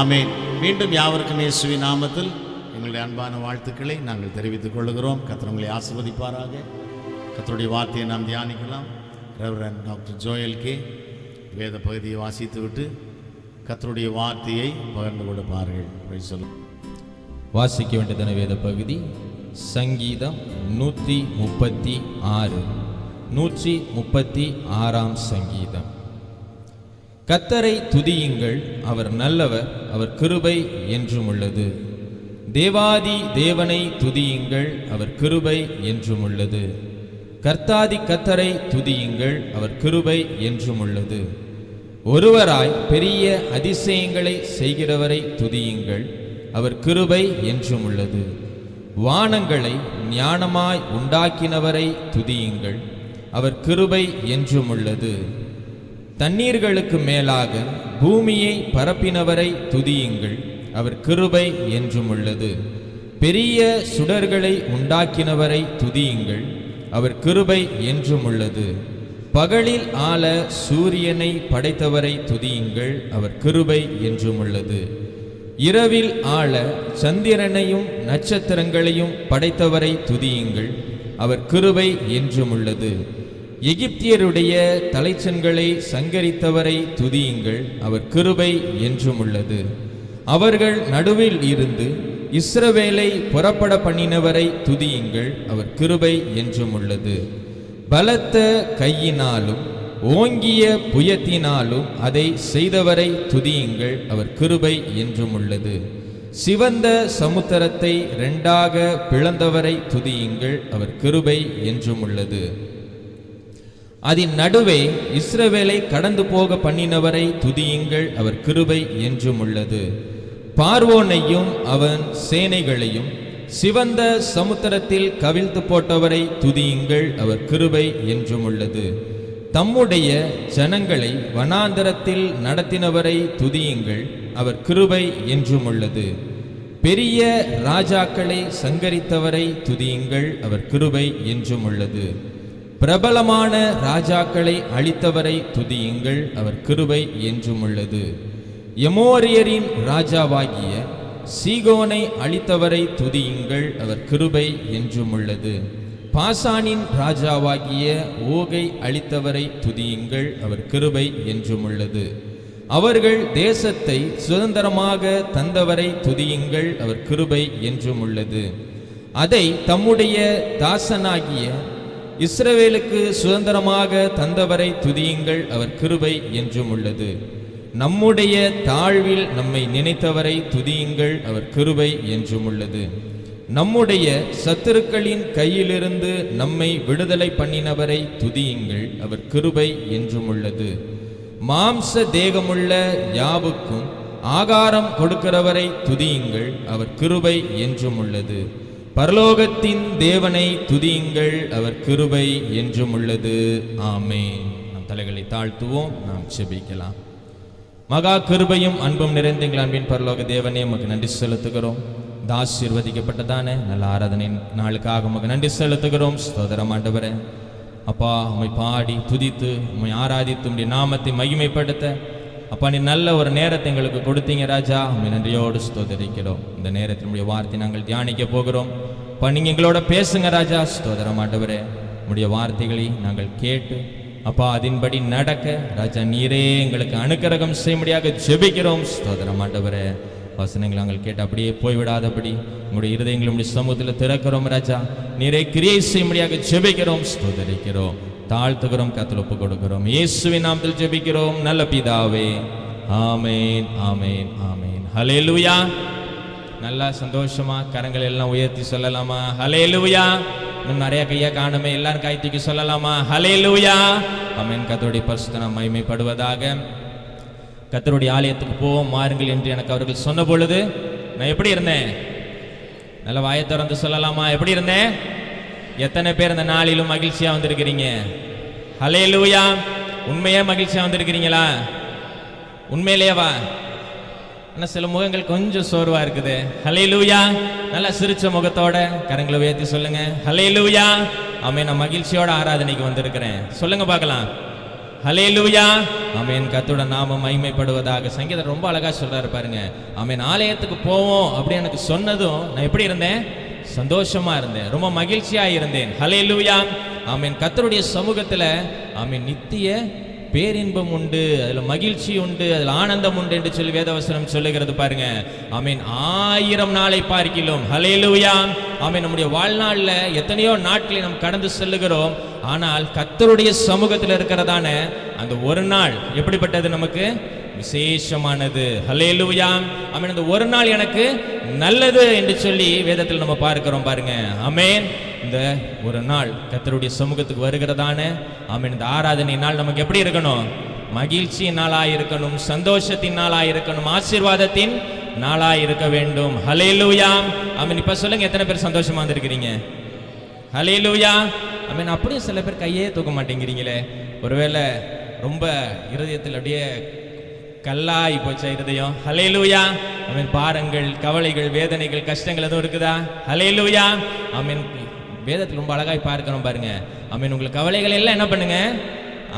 ஆமென். மீண்டும் யாவருக்கும் இயேசுவின் நாமத்தில் எங்களுடைய அன்பான வாழ்த்துக்களை நாங்கள் தெரிவித்துக் கொள்கிறோம். கர்த்தர் உங்களை ஆசீர்வதிப்பாராக. கர்த்தருடைய வார்த்தையை நாம் தியானிக்கலாம். ரெவரண்ட் டாக்டர் ஜோயல் கே வேத பகுதியை வாசித்துவிட்டு கர்த்தருடைய வார்த்தையை பகிர்ந்து கொடுப்பார்கள். சொல்லும் வாசிக்க வேண்டியதான வேத பகுதி சங்கீதம் 136. 136ஆம் சங்கீதம். கர்த்தரை துதியுங்கள், அவர் நல்லவர், அவர் கிருபை என்றும் உள்ளது. தேவாதி தேவனை துதியுங்கள், அவர் கிருபை என்றும் உள்ளது. கர்த்தாதி கர்த்தரை துதியுங்கள், அவர் கிருபை என்றும் உள்ளது. ஒருவராய் பெரிய அதிசயங்களை செய்கிறவரை துதியுங்கள், அவர் கிருபை என்றும் உள்ளது. வானங்களை ஞானமாய் உண்டாக்கினவரை துதியுங்கள், அவர் கிருபை என்றும் உள்ளது. தண்ணீர்களுக்கு மேலாக பூமியை பரப்பினவரை துதியுங்கள், அவர் கிருபை என்றும் உள்ளது. பெரிய சுடர்களை உண்டாக்கினவரை துதியுங்கள், அவர் கிருபை என்றும் உள்ளது. பகலில் ஆள சூரியனை படைத்தவரை துதியுங்கள், அவர் கிருபை என்றும் உள்ளது. இரவில் ஆள சந்திரனையும் நட்சத்திரங்களையும் படைத்தவரை துதியுங்கள், அவர் கிருபை என்றும் உள்ளது. எகிப்தியருடைய தலைச்சன்களை சங்கரித்தவரை துதியுங்கள், அவர் கிருபை என்றும் உள்ளது. அவர்கள் நடுவில் இருந்து இஸ்ரவேலை புறப்பட பண்ணினவரை துதியுங்கள், அவர் கிருபை என்றும் உள்ளது. பலத்த கையினாலும் ஓங்கிய புயத்தினாலும் அதை செய்தவரை துதியுங்கள், அவர் கிருபை என்றும் உள்ளது. சிவந்த சமுத்திரத்தை இரண்டாக பிளந்தவரை துதியுங்கள், அவர் கிருபை என்றும் உள்ளது. அதன் நடுவே இஸ்ரவேலை கடந்து போக பண்ணினவரை துதியுங்கள், அவர் கிருபை என்றும் உள்ளது. பார்வோனையும் அவன் சேனைகளையும் சிவந்த சமுத்திரத்தில் கவிழ்த்து போட்டவரை துதியுங்கள், அவர் கிருபை என்றும் உள்ளது. தம்முடைய ஜனங்களை வனாந்தரத்தில் நடத்தினவரை துதியுங்கள், அவர் கிருபை என்றும் உள்ளது. பெரிய ராஜாக்களை சங்கரித்தவரை துதியுங்கள், அவர் கிருபை என்றும் உள்ளது. பிரபலமான ராஜாக்களை அழித்தவரை துதியுங்கள், அவர் கிருபை என்றும் உள்ளது. எமோரியரின் ராஜாவாகிய சீகோனை அழித்தவரை துதியுங்கள், அவர் கிருபை என்றும் உள்ளது. பாசானின் ராஜாவாகிய ஓகை அழித்தவரை துதியுங்கள், அவர் கிருபை என்றும் உள்ளது. அவர்கள் தேசத்தை சுதந்திரமாக தந்தவரை துதியுங்கள், அவர் கிருபை என்றும் உள்ளது. அதை தம்முடைய தாசனாகிய இஸ்ரவேலுக்கு சுதந்திரமாக தந்தவரை துதியுங்கள், அவர் கிருபை என்றும் உள்ளது. நம்முடைய தாழ்வில் நம்மை நினைத்தவரை துதியுங்கள், அவர் கிருபை என்றும் உள்ளது. நம்முடைய சத்துருக்களின் கையிலிருந்து நம்மை விடுதலை பண்ணினவரை துதியுங்கள், அவர் கிருபை என்றும் உள்ளது. மாம்ச தேகமுள்ள யாவுக்கும் ஆகாரம் கொடுக்கிறவரை துதியுங்கள், அவர் கிருபை என்றும் உள்ளது. பரலோகத்தின் தேவனை துதியுங்கள், அவர் கிருபை என்றும் உள்ளது. ஆமென். நம் தலைகளை தாழ்த்துவோம், நாம் செபிக்கலாம். மகா கிருபையும் அன்பும் நிறைந்த எங்கள் அன்பின் பரலோக தேவனே, உமக்கு நன்றி செலுத்துகிறோம். ஆசீர்வதிக்கப்பட்டதான நல்ல ஆராதனை நாளுக்காக உமக்கு நன்றி செலுத்துகிறோம். ஸ்தோத்திரம் ஆண்டவரே. அப்பா, உம்மை பாடி துதித்து உம்மை ஆராதித்து உம்முடைய நாமத்தை மகிமைப்படுத்த அப்பா நீ நல்ல ஒரு நேரத்தை எங்களுக்கு கொடுத்தீங்க ராஜா. உம்மை நன்றியோடு ஸ்தோத்தரிக்கிறோம். இந்த நேரத்தினுடைய வார்த்தை நாங்கள் தியானிக்க போகிறோம். அப்பா நீங்கள் எங்களோட பேசுங்க ராஜா. ஸ்தோத்திரம் ஆண்டவரே. உம்முடைய வார்த்தைகளை நாங்கள் கேட்டு அப்பா அதின்படி நடக்க ராஜா நீரே எங்களுக்கு அனுக்கிரகம் செய்யும்படியாக ஜெபிக்கிறோம். ஸ்தோத்திரம் ஆண்டவரே. வசனங்கள் நாங்கள் கேட்டு அப்படியே போய்விடாதபடி உங்களுடைய இருதயங்கள் உங்களுடைய சமூகத்தில் திறக்கிறோம் ராஜா. நீரே கிரியை செய்யும்படியாக ஜெபிக்கிறோம், ஸ்தோத்தரிக்கிறோம், தாழ்த்துகிறோம், கர்த்தருக்கு ஒப்பு கொடுக்கிறோம். இயேசுவின் நாமத்தில் ஜெபிக்கிறோம் நல்ல பிதாவே. ஆமேன், ஆமேன், ஆமேன். ஹல்லேலூயா. நல்லா சந்தோஷமா கரங்கள் எல்லாம் உயர்த்தி சொல்லலாமா? ஹல்லேலூயா. இன்னும் நிறைய கையை காணுமே, எல்லாரும் கை தூக்கி சொல்லலாமா? ஹல்லேலூயா. ஆமென். கர்த்தருடைய பரிசுத்த நாமம் மகிமைப்படுவதாக. கர்த்தருடைய ஆலயத்துக்கு போவோம் மாறுங்கள் என்று எனக்கு அவர்கள் சொன்ன பொழுது நான் எப்படி இருந்தேன்? நல்ல வாயை திறந்து சொல்லலாமா? எப்படி இருந்தேன்? எத்தனை பேர் இந்த நாளிலும் மகிழ்ச்சியா வந்திருக்கிறீங்க? ஹல்லேலூயா. உண்மையா மகிழ்ச்சியா வந்திருக்கிறீங்களா? உண்மையிலேவா? ஆனால் சில முகங்கள் கொஞ்சம் சோர்வா இருக்குது. ஹல்லேலூயா. நல்லா சிரிச்ச முகத்தோட கரங்களை உயர்த்தி சொல்லுங்க ஹல்லேலூயா. ஆமென். நான் மகிழ்ச்சியோட ஆராதனைக்கு வந்திருக்கிறேன். சொல்லுங்க பார்க்கலாம். ஹல்லேலூயா. ஆமென். கர்த்தருடைய நாமம் மகிமைப்படுவதாக. சங்கீதம் ரொம்ப அழகா சொல்றாரு பாருங்க. ஆமென். ஆலயத்துக்கு போவோம் அப்படி எனக்கு சொன்னதும் நான் எப்படி இருந்தேன்? சந்தோஷமா இருந்தேன், ரொம்ப மகிழ்ச்சியா இருந்தேன். ஹல்லேலூயா. ஆமென். கர்த்தருடைய சமூகத்துல ஆமென் நித்திய பேரின்பம் உண்டு, அதுல மகிழ்ச்சி உண்டு, அதுல ஆனந்தம் உண்டு என்று சொல்லி வேதவசனம் சொல்லுகிறது பாருங்க. ஆமென். 1000 நாளை பார்க்கிலும் ஹல்லேலூயா. ஆமென். நம்முடைய வாழ்நாள்ல எத்தனையோ நாட்களை நாம் கடந்து செல்லுகிறோம். ஆனால் கர்த்தருடைய சமூகத்தில் இருக்கிறதான அந்த ஒரு நாள் எப்படிப்பட்டது? நமக்கு விசேஷமானது. ஹல்லேலூயா. ஆமென். அந்த ஒரு நாள் எனக்கு நல்லது என்று சொல்லி வேதத்தில் நம்ம பார்க்கிறோம் பாருங்க. ஆமென். இந்த ஒரு நாள் கர்த்தருடைய சமூகத்துக்கு வருகிறதான ஆமென் இந்த ஆராதனை நாள் நமக்கு எப்படி இருக்கணும்? மகிழ்ச்சியின் நாளாய் இருக்கணும், சந்தோஷத்தின் நாளாய் இருக்கணும், ஆசீர்வாதத்தின் நாளாய் இருக்க வேண்டும். ஹல்லேலூயா. ஆமென். இப்ப சொல்லுங்க, எத்தனை பேர் சந்தோஷமா வந்திருக்கிறீங்க? ஹல்லேலூயா. ஆமென். அப்படியே சில பேர் கையே தூக்க மாட்டேங்கிறீங்களே. ஒருவேளை ரொம்ப இருதயத்தில் அப்படியே கல்லாய் போச்ச இருதயம். ஹல்லேலூயா. ஆமென். பாரங்கள், கவலைகள், வேதனைகள், கஷ்டங்கள் எதுவும் இருக்குதா? ஹல்லேலூயா. ஆமென். வேதத்தில் ரொம்ப அழகாய் பார்க்கிறோம் பாருங்க. ஆமென். உங்கள் கவலைகள் எல்லாம் என்ன பண்ணுங்க?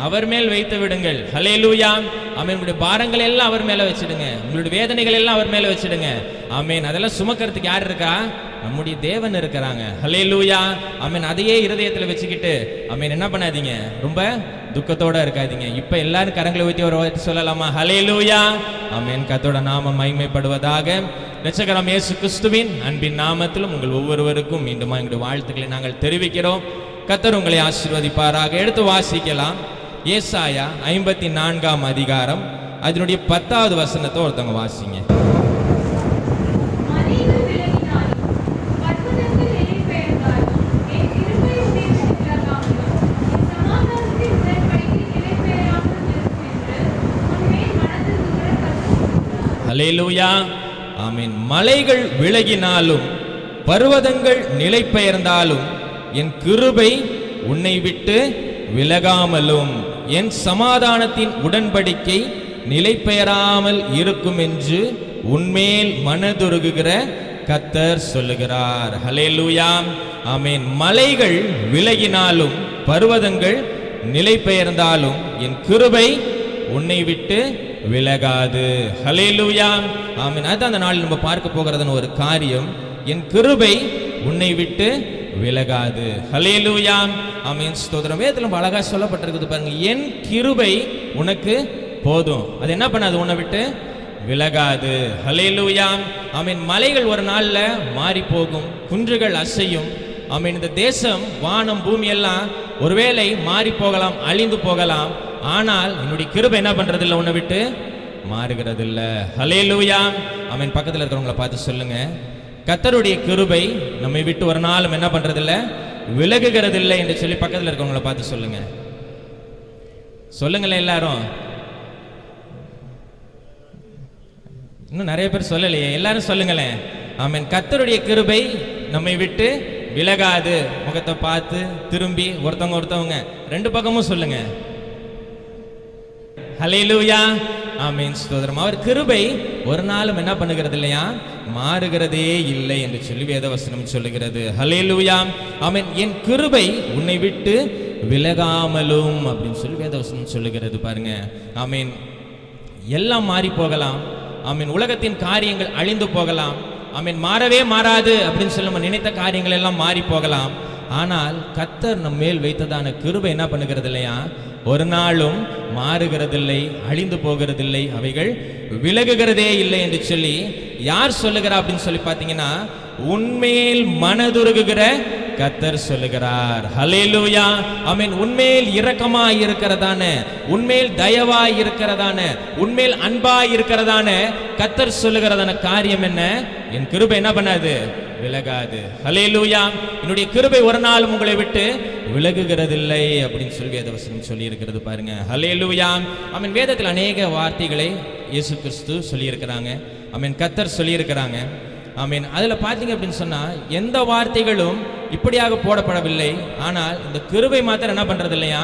அவர் மேல் வைத்து விடுங்கள். ஹல்லேலூயா. ஆமென். உங்களுடைய பாரங்கள் எல்லாம் அவர் மேல வச்சிடுங்க, உங்களுடைய வேதனைகள் எல்லாம் அவர் மேல வச்சிடுங்க. ஆமென். அதெல்லாம் சுமக்கிறதுக்கு யார் இருக்கா? நம்முடைய தேவன் இருக்கிறாங்க. ஹல்லேலூயா. ஆமென். அதையே இருதயத்தில் வச்சுக்கிட்டு ஆமென் என்ன பண்ணாதீங்க, ரொம்ப துக்கத்தோட இருக்காதீங்க. இப்ப எல்லாரும் கரங்களை ஊத்தி ஒரு வார்த்தை சொல்லலாமா? ஹல்லேலூயா. ஆமென். கர்த்தருடைய நாமம் மகிமைப்படுவதாக. இரட்சகராம் இயேசு கிறிஸ்துவின் அன்பின் நாமத்திலும் உங்கள் ஒவ்வொருவருக்கும் மீண்டும் எங்களுடைய வாழ்த்துக்களை நாங்கள் தெரிவிக்கிறோம். கர்த்தர் உங்களை ஆசீர்வதிப்பாராக. எடுத்து வாசிக்கலாம். ஏசாயா 54ஆம் அதிகாரம் அதனுடைய 10வது வசனத்தை ஒருத்தவங்க வாசிங்க. ஹல்லேலூயா. ஆமென். மலைகள் விலகினாலும் பர்வதங்கள் நிலை பெயர்ந்தாலும் என் கிருபை உன்னை விட்டு விலகாமலும் என் சமாதானத்தின் உடன்படிக்கை நிலை பெயராமல் இருக்கும் என்று உன்மேல் மனதுருகுகிற கர்த்தர் சொல்லுகிறார். ஹல்லேலூயா. ஆமென். மலைகள் விலகினாலும் பர்வதங்கள் நிலை பெயர்ந்தாலும் என் கிருபை உன்னை விட்டு விலகாது. ஹல்லேலூயா. ஆமென். அதான் அந்த நாளில் நம்ம பார்க்க போகிறதுன்னு ஒரு காரியம். என் கிருபை உன்னை விட்டு விலகாது. ஹல்லேலூயா. ஆமென். ஸ்தோத்திரம். வேதத்துல ரொம்ப அழகா சொல்லப்பட்டிருக்குது பாருங்க. என் கிருபை உனக்கு போதும், அது என்ன பண்ணாது? உன்னை விட்டு விலகாது. ஹல்லேலூயா. ஆமென். மலைகள் ஒரு நாள்ல மாறி போகும், குன்றுகள் அசையும். ஆமென். இந்த தேசம், வானம், பூமி எல்லாம் ஒருவேளை மாறி போகலாம், அழிந்து போகலாம். ஆனால் என்னுடைய கிருபை என்ன பண்றது இல்லை? உன்னை விட்டு மாறுகிறது இல்லை. ஹல்லேலூயா. ஆமென். பக்கத்தில் இருக்கிறவங்களை பார்த்து சொல்லுங்க, கர்த்தருடைய கிருபை நம்மை விட்டு ஒரு நாளும் என்ன பண்றது இல்லை? விலகுகிறது இல்லை என்று சொல்லி பக்கத்தில் இருக்கிறவங்களை பார்த்து சொல்லுங்க. சொல்லுங்களேன் எல்லாரும். இன்னும் நிறைய பேர் சொல்லலையே, எல்லாரும் சொல்லுங்களேன். ஆமென். கர்த்தருடைய கிருபை நம்மை விட்டு விலகாது. முகத்தை பார்த்து திரும்பி ஒருத்தவங்க ரெண்டு பக்கமும் சொல்லுங்க. ஹல்லேலூயா. ஆமென். ஸ்தோத்திரம். அவர் கிருபை ஒரு நாளும் என்ன பண்ணுகிறது இல்லையா? மாறுகிறதே இல்லை என்று சொல்லி வேதவசனம் சொல்லுகிறது. ஹல்லேலூயா. ஆமென். என் கிருபை உன்னை விட்டு விலகாமலும் அப்படின்னு சொல்லி வேதவசனம் சொல்லுகிறது பாருங்க. ஆமென். எல்லாம் மாறி போகலாம். ஆமென். உலகத்தின் காரியங்கள் அழிந்து போகலாம். ஆமென். மாறவே மாறாது அப்படின்னு சொல்லி நம்ம நினைத்த காரியங்கள் எல்லாம் மாறி போகலாம். ஆனால் கர்த்தர் நம் மேல் வைத்ததான கிருபை என்ன பண்ணுகிறது இல்லையா? ஒரு நாளும் மாறுகிறதில்லை, அழிந்து போகிறதில்லை, அவைகள் விலகுகிறதே இல்லை என்று சொல்லி யார் சொல்லுகிறா அப்படின்னு சொல்லி பார்த்தீங்கன்னா, உன்மேல் மனதுருகுகிற கர்த்தர் சொல்லுகிறார். ஹல்லேலூயா. ஆமென். உன்மேல் இரக்கமாய் இருக்கிறதான, உன்மேல் தயவாய் இருக்கிறதான, உன்மேல் அன்பாய் இருக்கிறதான கர்த்தர் சொல்லுகிறதான காரியம் என்ன? என் கிருபை என்ன பண்ணாது? விலகாது. ஹல்லேலூயா. என்னுடைய கிருபை ஒரு நாளும் உங்களை விட்டு விலகுகிறதில்லை அப்படின்னு சொல்லி வேதவசனம் சொல்லி இருக்கிறது பாருங்க. ஹல்லேலூயா. ஆமென். வேதத்தில் அநேக வார்த்தைகளை இயேசு கிறிஸ்து சொல்லி இருக்கிறாங்க. ஆமென். கர்த்தர் சொல்லி இருக்கிறாங்க. ஆமென். அதுல பாத்தீங்க அப்படின்னு சொன்னா எந்த வார்த்தைகளும் இப்படியாக போடப்படவில்லை. ஆனால் இந்த கிருபை மாத்திரம் என்ன பண்றது இல்லையா?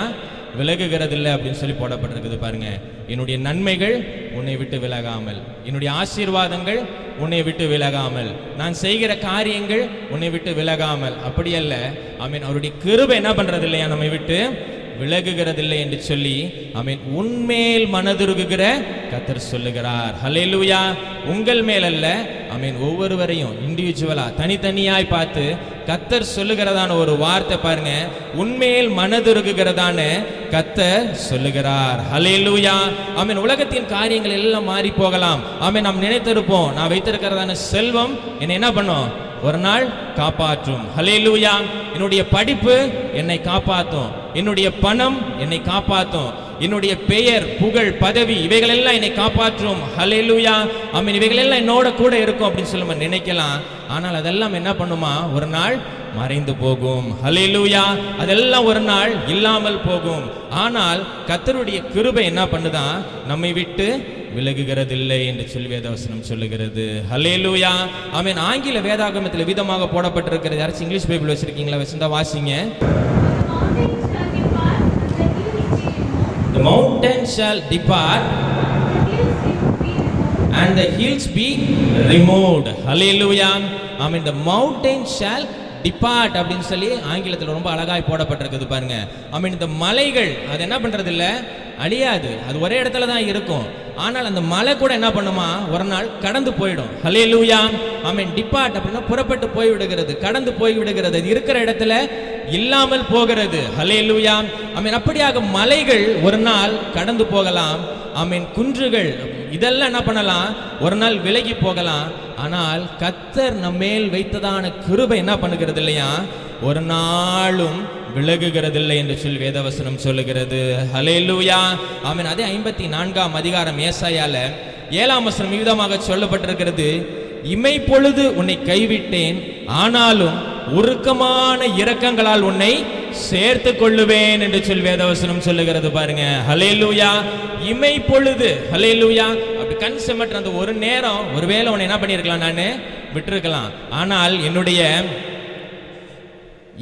விலகுகிறதில்லை அப்படின்னு சொல்லி போடப்பட்டிருக்குது பாருங்க. என்னுடைய நன்மைகள் உன்னை விட்டு விலகாமல், என்னுடைய ஆசீர்வாதங்கள் உன்னை விட்டு விலகாமல், நான் செய்கிற காரியங்கள் உன்னை விட்டு விலகாமல், அப்படி அல்ல. ஆமீன். அவருடைய கிருபை என்ன பண்றது இல்லையா, நம்மை விட்டு விலகுகிறதில்லை என்று சொல்லி ஆமீன் உன்மேல் மனதுருகுகிற கர்த்தர் சொல்லுகிறார். ஹல்லேலூயா. உங்கள் மேல் அல்ல, ஆமீன் ஒவ்வொருவரையும் இண்டிவிஜுவலா தனித்தனியாய் பார்த்து கர்த்தர் சொல்லுகிறதான ஒரு வார்த்தை பாருங்க, உன்மேல் மனதுருகுகிறதான கர்த்தர் சொல்லுகிறார். ஹல்லேலூயா. ஆமீன். உலகத்தின் காரியங்கள் எல்லாம் மாறி போகலாம். ஆமீன். நாம் நினைத்திருப்போம், நான் வைத்திருக்கிறதான செல்வம் என்னை என்ன பண்ணும், ஒரு நாள் காப்பாற்றும். ஹல்லேலூயா. என்னுடைய படிப்பு என்னை காப்பாற்றும், என்னுடைய பணம் என்னை காப்பாற்றும், என்னுடைய பெயர் புகழ் பதவி இவைகள் எல்லாம் என்னை காப்பாற்றும். ஹல்லேலூயா. ஆமென். இவைகள் எல்லாம் என்னோட கூட இருக்கும் அப்படின்னு சொல்லி நம்ம நினைக்கலாம். ஆனால் அதெல்லாம் என்ன பண்ணுமா, ஒரு நாள் மறைந்து போகும். ஹல்லேலூயா. அதெல்லாம் ஒரு நாள் இல்லாமல் போகும். ஆனால் கர்த்தருடைய கிருபை என்ன பண்ணுதான், நம்மை விட்டு விலகுகிறதில்லை என்று சொல்லி வேதவசனம் சொல்லுகிறது. ஹல்லேலூயா. ஆமென். ஆங்கில வேதாகமத்தில் விதமாக போடப்பட்டிருக்கிறது. யாராச்சும் இங்கிலீஷ் பைபிள் வச்சிருக்கீங்களா? வச்சிருந்தா வாசிங்க. The mountain shall depart and the hills be removed. Hallelujah. Amen. The mountain shall depart அப்படின்னு சொல்லி ஆங்கிலத்தில் ரொம்ப அழகாய் போடப்பட்டிருக்குது பாருங்க. ஆமென். இந்த மலைகள் அது என்ன பண்றது இல்ல, அழியாது, அது ஒரே இடத்துல தான் இருக்கும். ஆனால் அந்த மலை கூட என்ன பண்ணுமா, ஒரு நாள் கடந்து போயிடும். ஹல்லேலூயா. ஆமென். டிபார்ட் அப்படின்னா புறப்பட்டு போய் விடுகிறது, கடந்து போய் விடுகிறது, அது இருக்கிற இடத்துல இல்லாமல் போகிறது. ஹல்லேலூயா. ஆமென். அப்படியாக மலைகள் ஒரு நாள் கடந்து போகலாம். ஆமென். குன்றுகள் இதெல்லாம் என்ன பண்ணலாம், ஒரு நாள் விலகி போகலாம். ஆனால் கர்த்தர் நம்மேல் வைத்ததான கிருபை என்ன பண்ணுகிறது இல்லையா, ஒரு நாளும் விலகுகிறதில்லை என்று சொல்லி வேதவசனம் சொல்லுகிறது. ஹல்லேலூயா. ஆமென். அதே 54ஆம் அதிகாரம் ஏசாயால 7ஆம் வசனம் விதமாக சொல்லப்பட்டிருக்கிறது, இமைப்பொழுது உன்னை கைவிட்டேன், ஆனாலும் உருக்கமான இரக்கங்களால் உன்னை சேர்த்து கொள்ளுவேன் என்று சொல்லி வேதவசனம் சொல்லுகிறது பாருங்க. ஹல்லேலூயா. இமைப்பொழுது. ஹல்லேலூயா. அப்படி கண் செமற்ற அந்த ஒரு நேரம் ஒருவேளை உன்னை என்ன பண்ணியிருக்கலாம், நான் விட்டிருக்கலாம். ஆனால் என்னுடைய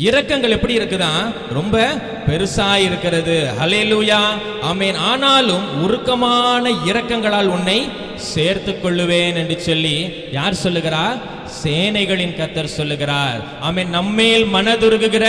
இரக்கங்கள் எப்படி இருக்குதா, ரொம்ப பெருசா இருக்கிறது. ஹல்லேலூயா. ஆமென். ஆனாலும் உருக்கமான இரக்கங்களால் உன்னை சேர்த்து கொள்ளுவேன் என்று சொல்லி யார் சொல்லுகிறார், சேனைகளின் கர்த்தர் சொல்லுகிறார். ஆமென். நம்மேல் மனதுருகுகிற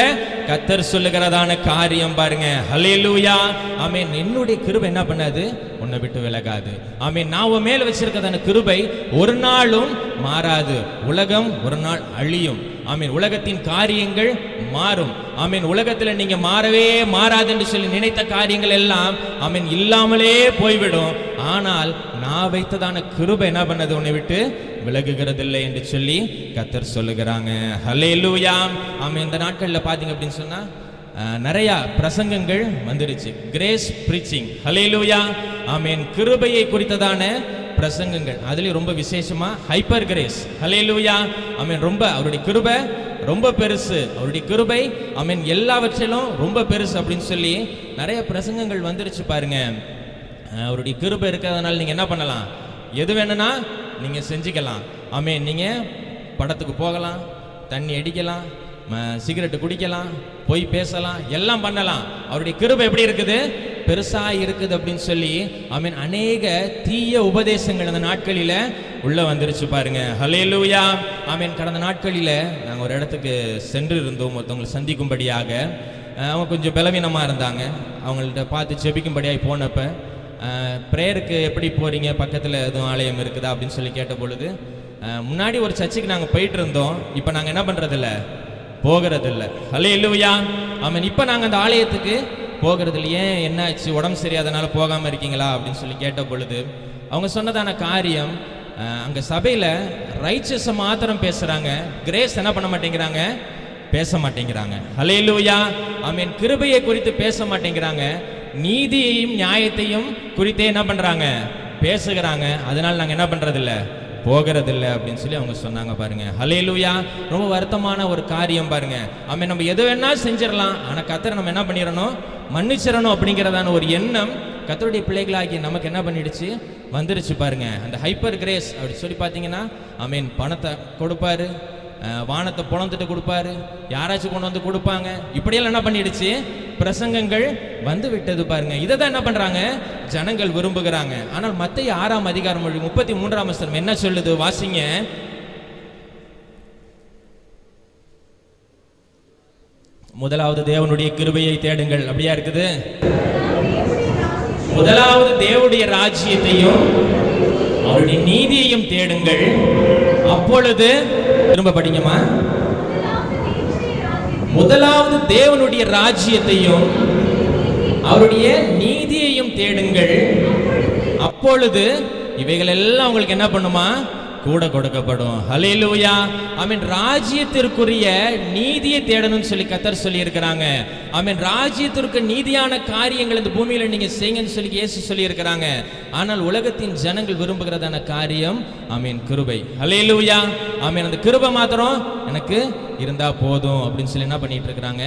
கர்த்தர் சொல்லுகிறதான காரியம் பாருங்க. ஹல்லேலூயா. ஆமென். என்னுடைய கிருபை என்ன பண்ணாது, உன்னை விட்டு விலகாது. ஆமென். நான் உன் மேல வச்சிருக்கிறதான கிருபை ஒரு நாளும் மாறாது. உலகம் ஒரு நாள் அழியும். ஆமென். உலகத்தின் காரியங்கள் மாறும். ஆமென். உலகத்துல நீங்க மாறவே மாறாது என்று சொல்லி நினைத்த காரியங்கள் எல்லாம் ஆமென் இல்லாமலே போய்விடும். ஆனால் நான் வைத்ததான கிருபை என்ன பண்ணது, உன்னை விட்டு விலகுகிறதில்லை என்று சொல்லி கர்த்தர் சொல்லுகிறாங்க. ஹல்லேலூயா. ஆமென். இந்த நாட்கள்ல பாத்தீங்க அப்படின்னு சொன்னா நிறைய பிரசங்கங்கள் வந்துருச்சு, கிரேஸ் பிரீச்சிங். ஹல்லேலூயா. ஆமென். கிருபையை குறித்ததான பிரசங்கங்கள், அதுலயும் ரொம்ப விசேஷமா ஹைப்பர் கிரேஸ். ஹல்லேலூயா. ஆமென். ரொம்ப அவருடைய கிருபை ரொம்ப பெருசு, அவருடைய கிருபை ஆமென் எல்லாவற்றிலும் ரொம்ப பெருசு அப்படின்னு சொல்லி நிறைய பிரசங்கங்கள் வந்துருச்சு பாருங்க. அவருடைய கிருபை இருக்கிறதுனால நீங்க என்ன பண்ணலாம், எது வேணும்னா நீங்க செஞ்சுக்கலாம். ஆமென். நீங்க படத்துக்கு போகலாம், தண்ணி அடிக்கலாம், சிகரெட்டு குடிக்கலாம், போய் பேசலாம், எல்லாம் பண்ணலாம். அவருடைய கிருபை எப்படி இருக்குது, பெருசா இருக்குது அப்படின்னு சொல்லி ஆமென் அநேக தீய உபதேசங்கள் அந்த நாட்களில உள்ள வந்துருச்சு பாருங்க. ஹல்லேலூயா. ஆமென். கடந்த நாட்களில நாங்கள் ஒரு இடத்துக்கு சென்று இருந்தோம், ஒருத்தவங்களை சந்திக்கும்படியாக. அவங்க கொஞ்சம் பலவீனமா இருந்தாங்க. அவங்கள்ட்ட பார்த்து செபிக்கும்படியாக போனப்ப ப்ரேயருக்கு எப்படி போறீங்க, பக்கத்தில் எதுவும் ஆலயம் இருக்குதா அப்படின்னு சொல்லி கேட்ட பொழுது, முன்னாடி ஒரு சர்ச்சுக்கு நாங்கள் போயிட்டு இருந்தோம், இப்போ நாங்கள் என்ன பண்றதில்ல, போகிறதில்ல. ஹல்லேலூயா. ஆமென். இப்போ நாங்கள் அந்த ஆலயத்துக்கு போகிறது. ஏன், என்னாச்சு, உடம்பு சரியாதனால போகாமல் இருக்கீங்களா அப்படின்னு சொல்லி கேட்ட பொழுது அவங்க சொன்னதான காரியம், அங்கே சபையில் ரைச்சஸை மாத்திரம் பேசுகிறாங்க, கிரேஸ் என்ன பண்ண மாட்டேங்கிறாங்க, பேச மாட்டேங்கிறாங்க. ஹல்லேலூயா. ஆமென். கிருபையை குறித்து பேச மாட்டேங்கிறாங்க, நீதியையும் நியாயத்தையும் குறித்தே என்ன பண்ணுறாங்க, பேசுகிறாங்க. அதனால் நாங்கள் என்ன பண்ணுறதில்ல, போகிறதில்ல அப்படின்னு சொல்லி அவங்க சொன்னாங்க பாருங்க. ஹல்லேலூயா. ரொம்ப வருத்தமான ஒரு காரியம் பாருங்க. ஆமென். நம்ம எது வேணா செஞ்சிடலாம், ஆனால் கர்த்தரை நம்ம என்ன பண்ணிடணும், மன்னிச்சிடணும் அப்படிங்கிறதான ஒரு எண்ணம் கர்த்தருடைய பிள்ளைகளாகி நமக்கு என்ன பண்ணிடுச்சு, வந்துருச்சு பாருங்க. அந்த ஹைப்பர் கிரேஸ் அப்படி சொல்லி பார்த்தீங்கன்னா ஆமென் பணத்தை கொடுப்பாரு, வானத்தை புலந்துட்டு கொடுப்பாரு, யாராச்சும் கொண்டு வந்து கொடுப்பாங்க, இப்படியெல்லாம் என்ன பண்ணிடுச்சு, பிரசங்கங்கள் வந்து விட்டது பாருங்க. இதை தான் என்ன பண்றாங்க, ஜனங்கள் விரும்புகிறாங்க. ஆனால் மத்தேயு 6ஆம் அதிகாரம் 33ஆம் வசனம் என்ன சொல்லுது, வாசிங்க. முதலாவது தேவனுடைய கிருபையை தேடுங்கள், அப்படியா இருக்குது. முதலாவது தேவனுடைய ராஜ்யத்தையும் அவருடைய நீதியையும் தேடுங்கள், அப்பொழுது, திரும்ப படிங்கம்மா, முதலாவது தேவனுடைய ராஜ்யத்தையும் அவருடைய நீதியையும் தேடுங்கள், அப்பொழுது இவைகள் எல்லாம் உங்களுக்கு என்ன பண்ணுமா, கூட கொடுக்கப்படும். ஹல்லேலூயா, ஆமென். ராஜ்யத்திற்குரிய நீதியை தேடணும்னு சொல்லி கர்த்தர் சொல்லி இருக்கிறாங்க. ஆமென். ராஜ்யத்திற்கு நீதியான காரியங்கள் இந்த பூமியில நீங்க செய்யுங்கன்னு சொல்லி இயேசு சொல்லி இருக்கிறாங்க. ஆனால் உலகத்தின் ஜனங்கள் விரும்புகிறதான காரியம், ஆமென், கிருபை. ஹல்லேலூயா, ஆமென். அந்த கிருபை மாத்திரம் எனக்கு இருந்தா போதும் அப்படின்னு சொல்லி என்ன பண்ணிட்டு இருக்கிறாங்க,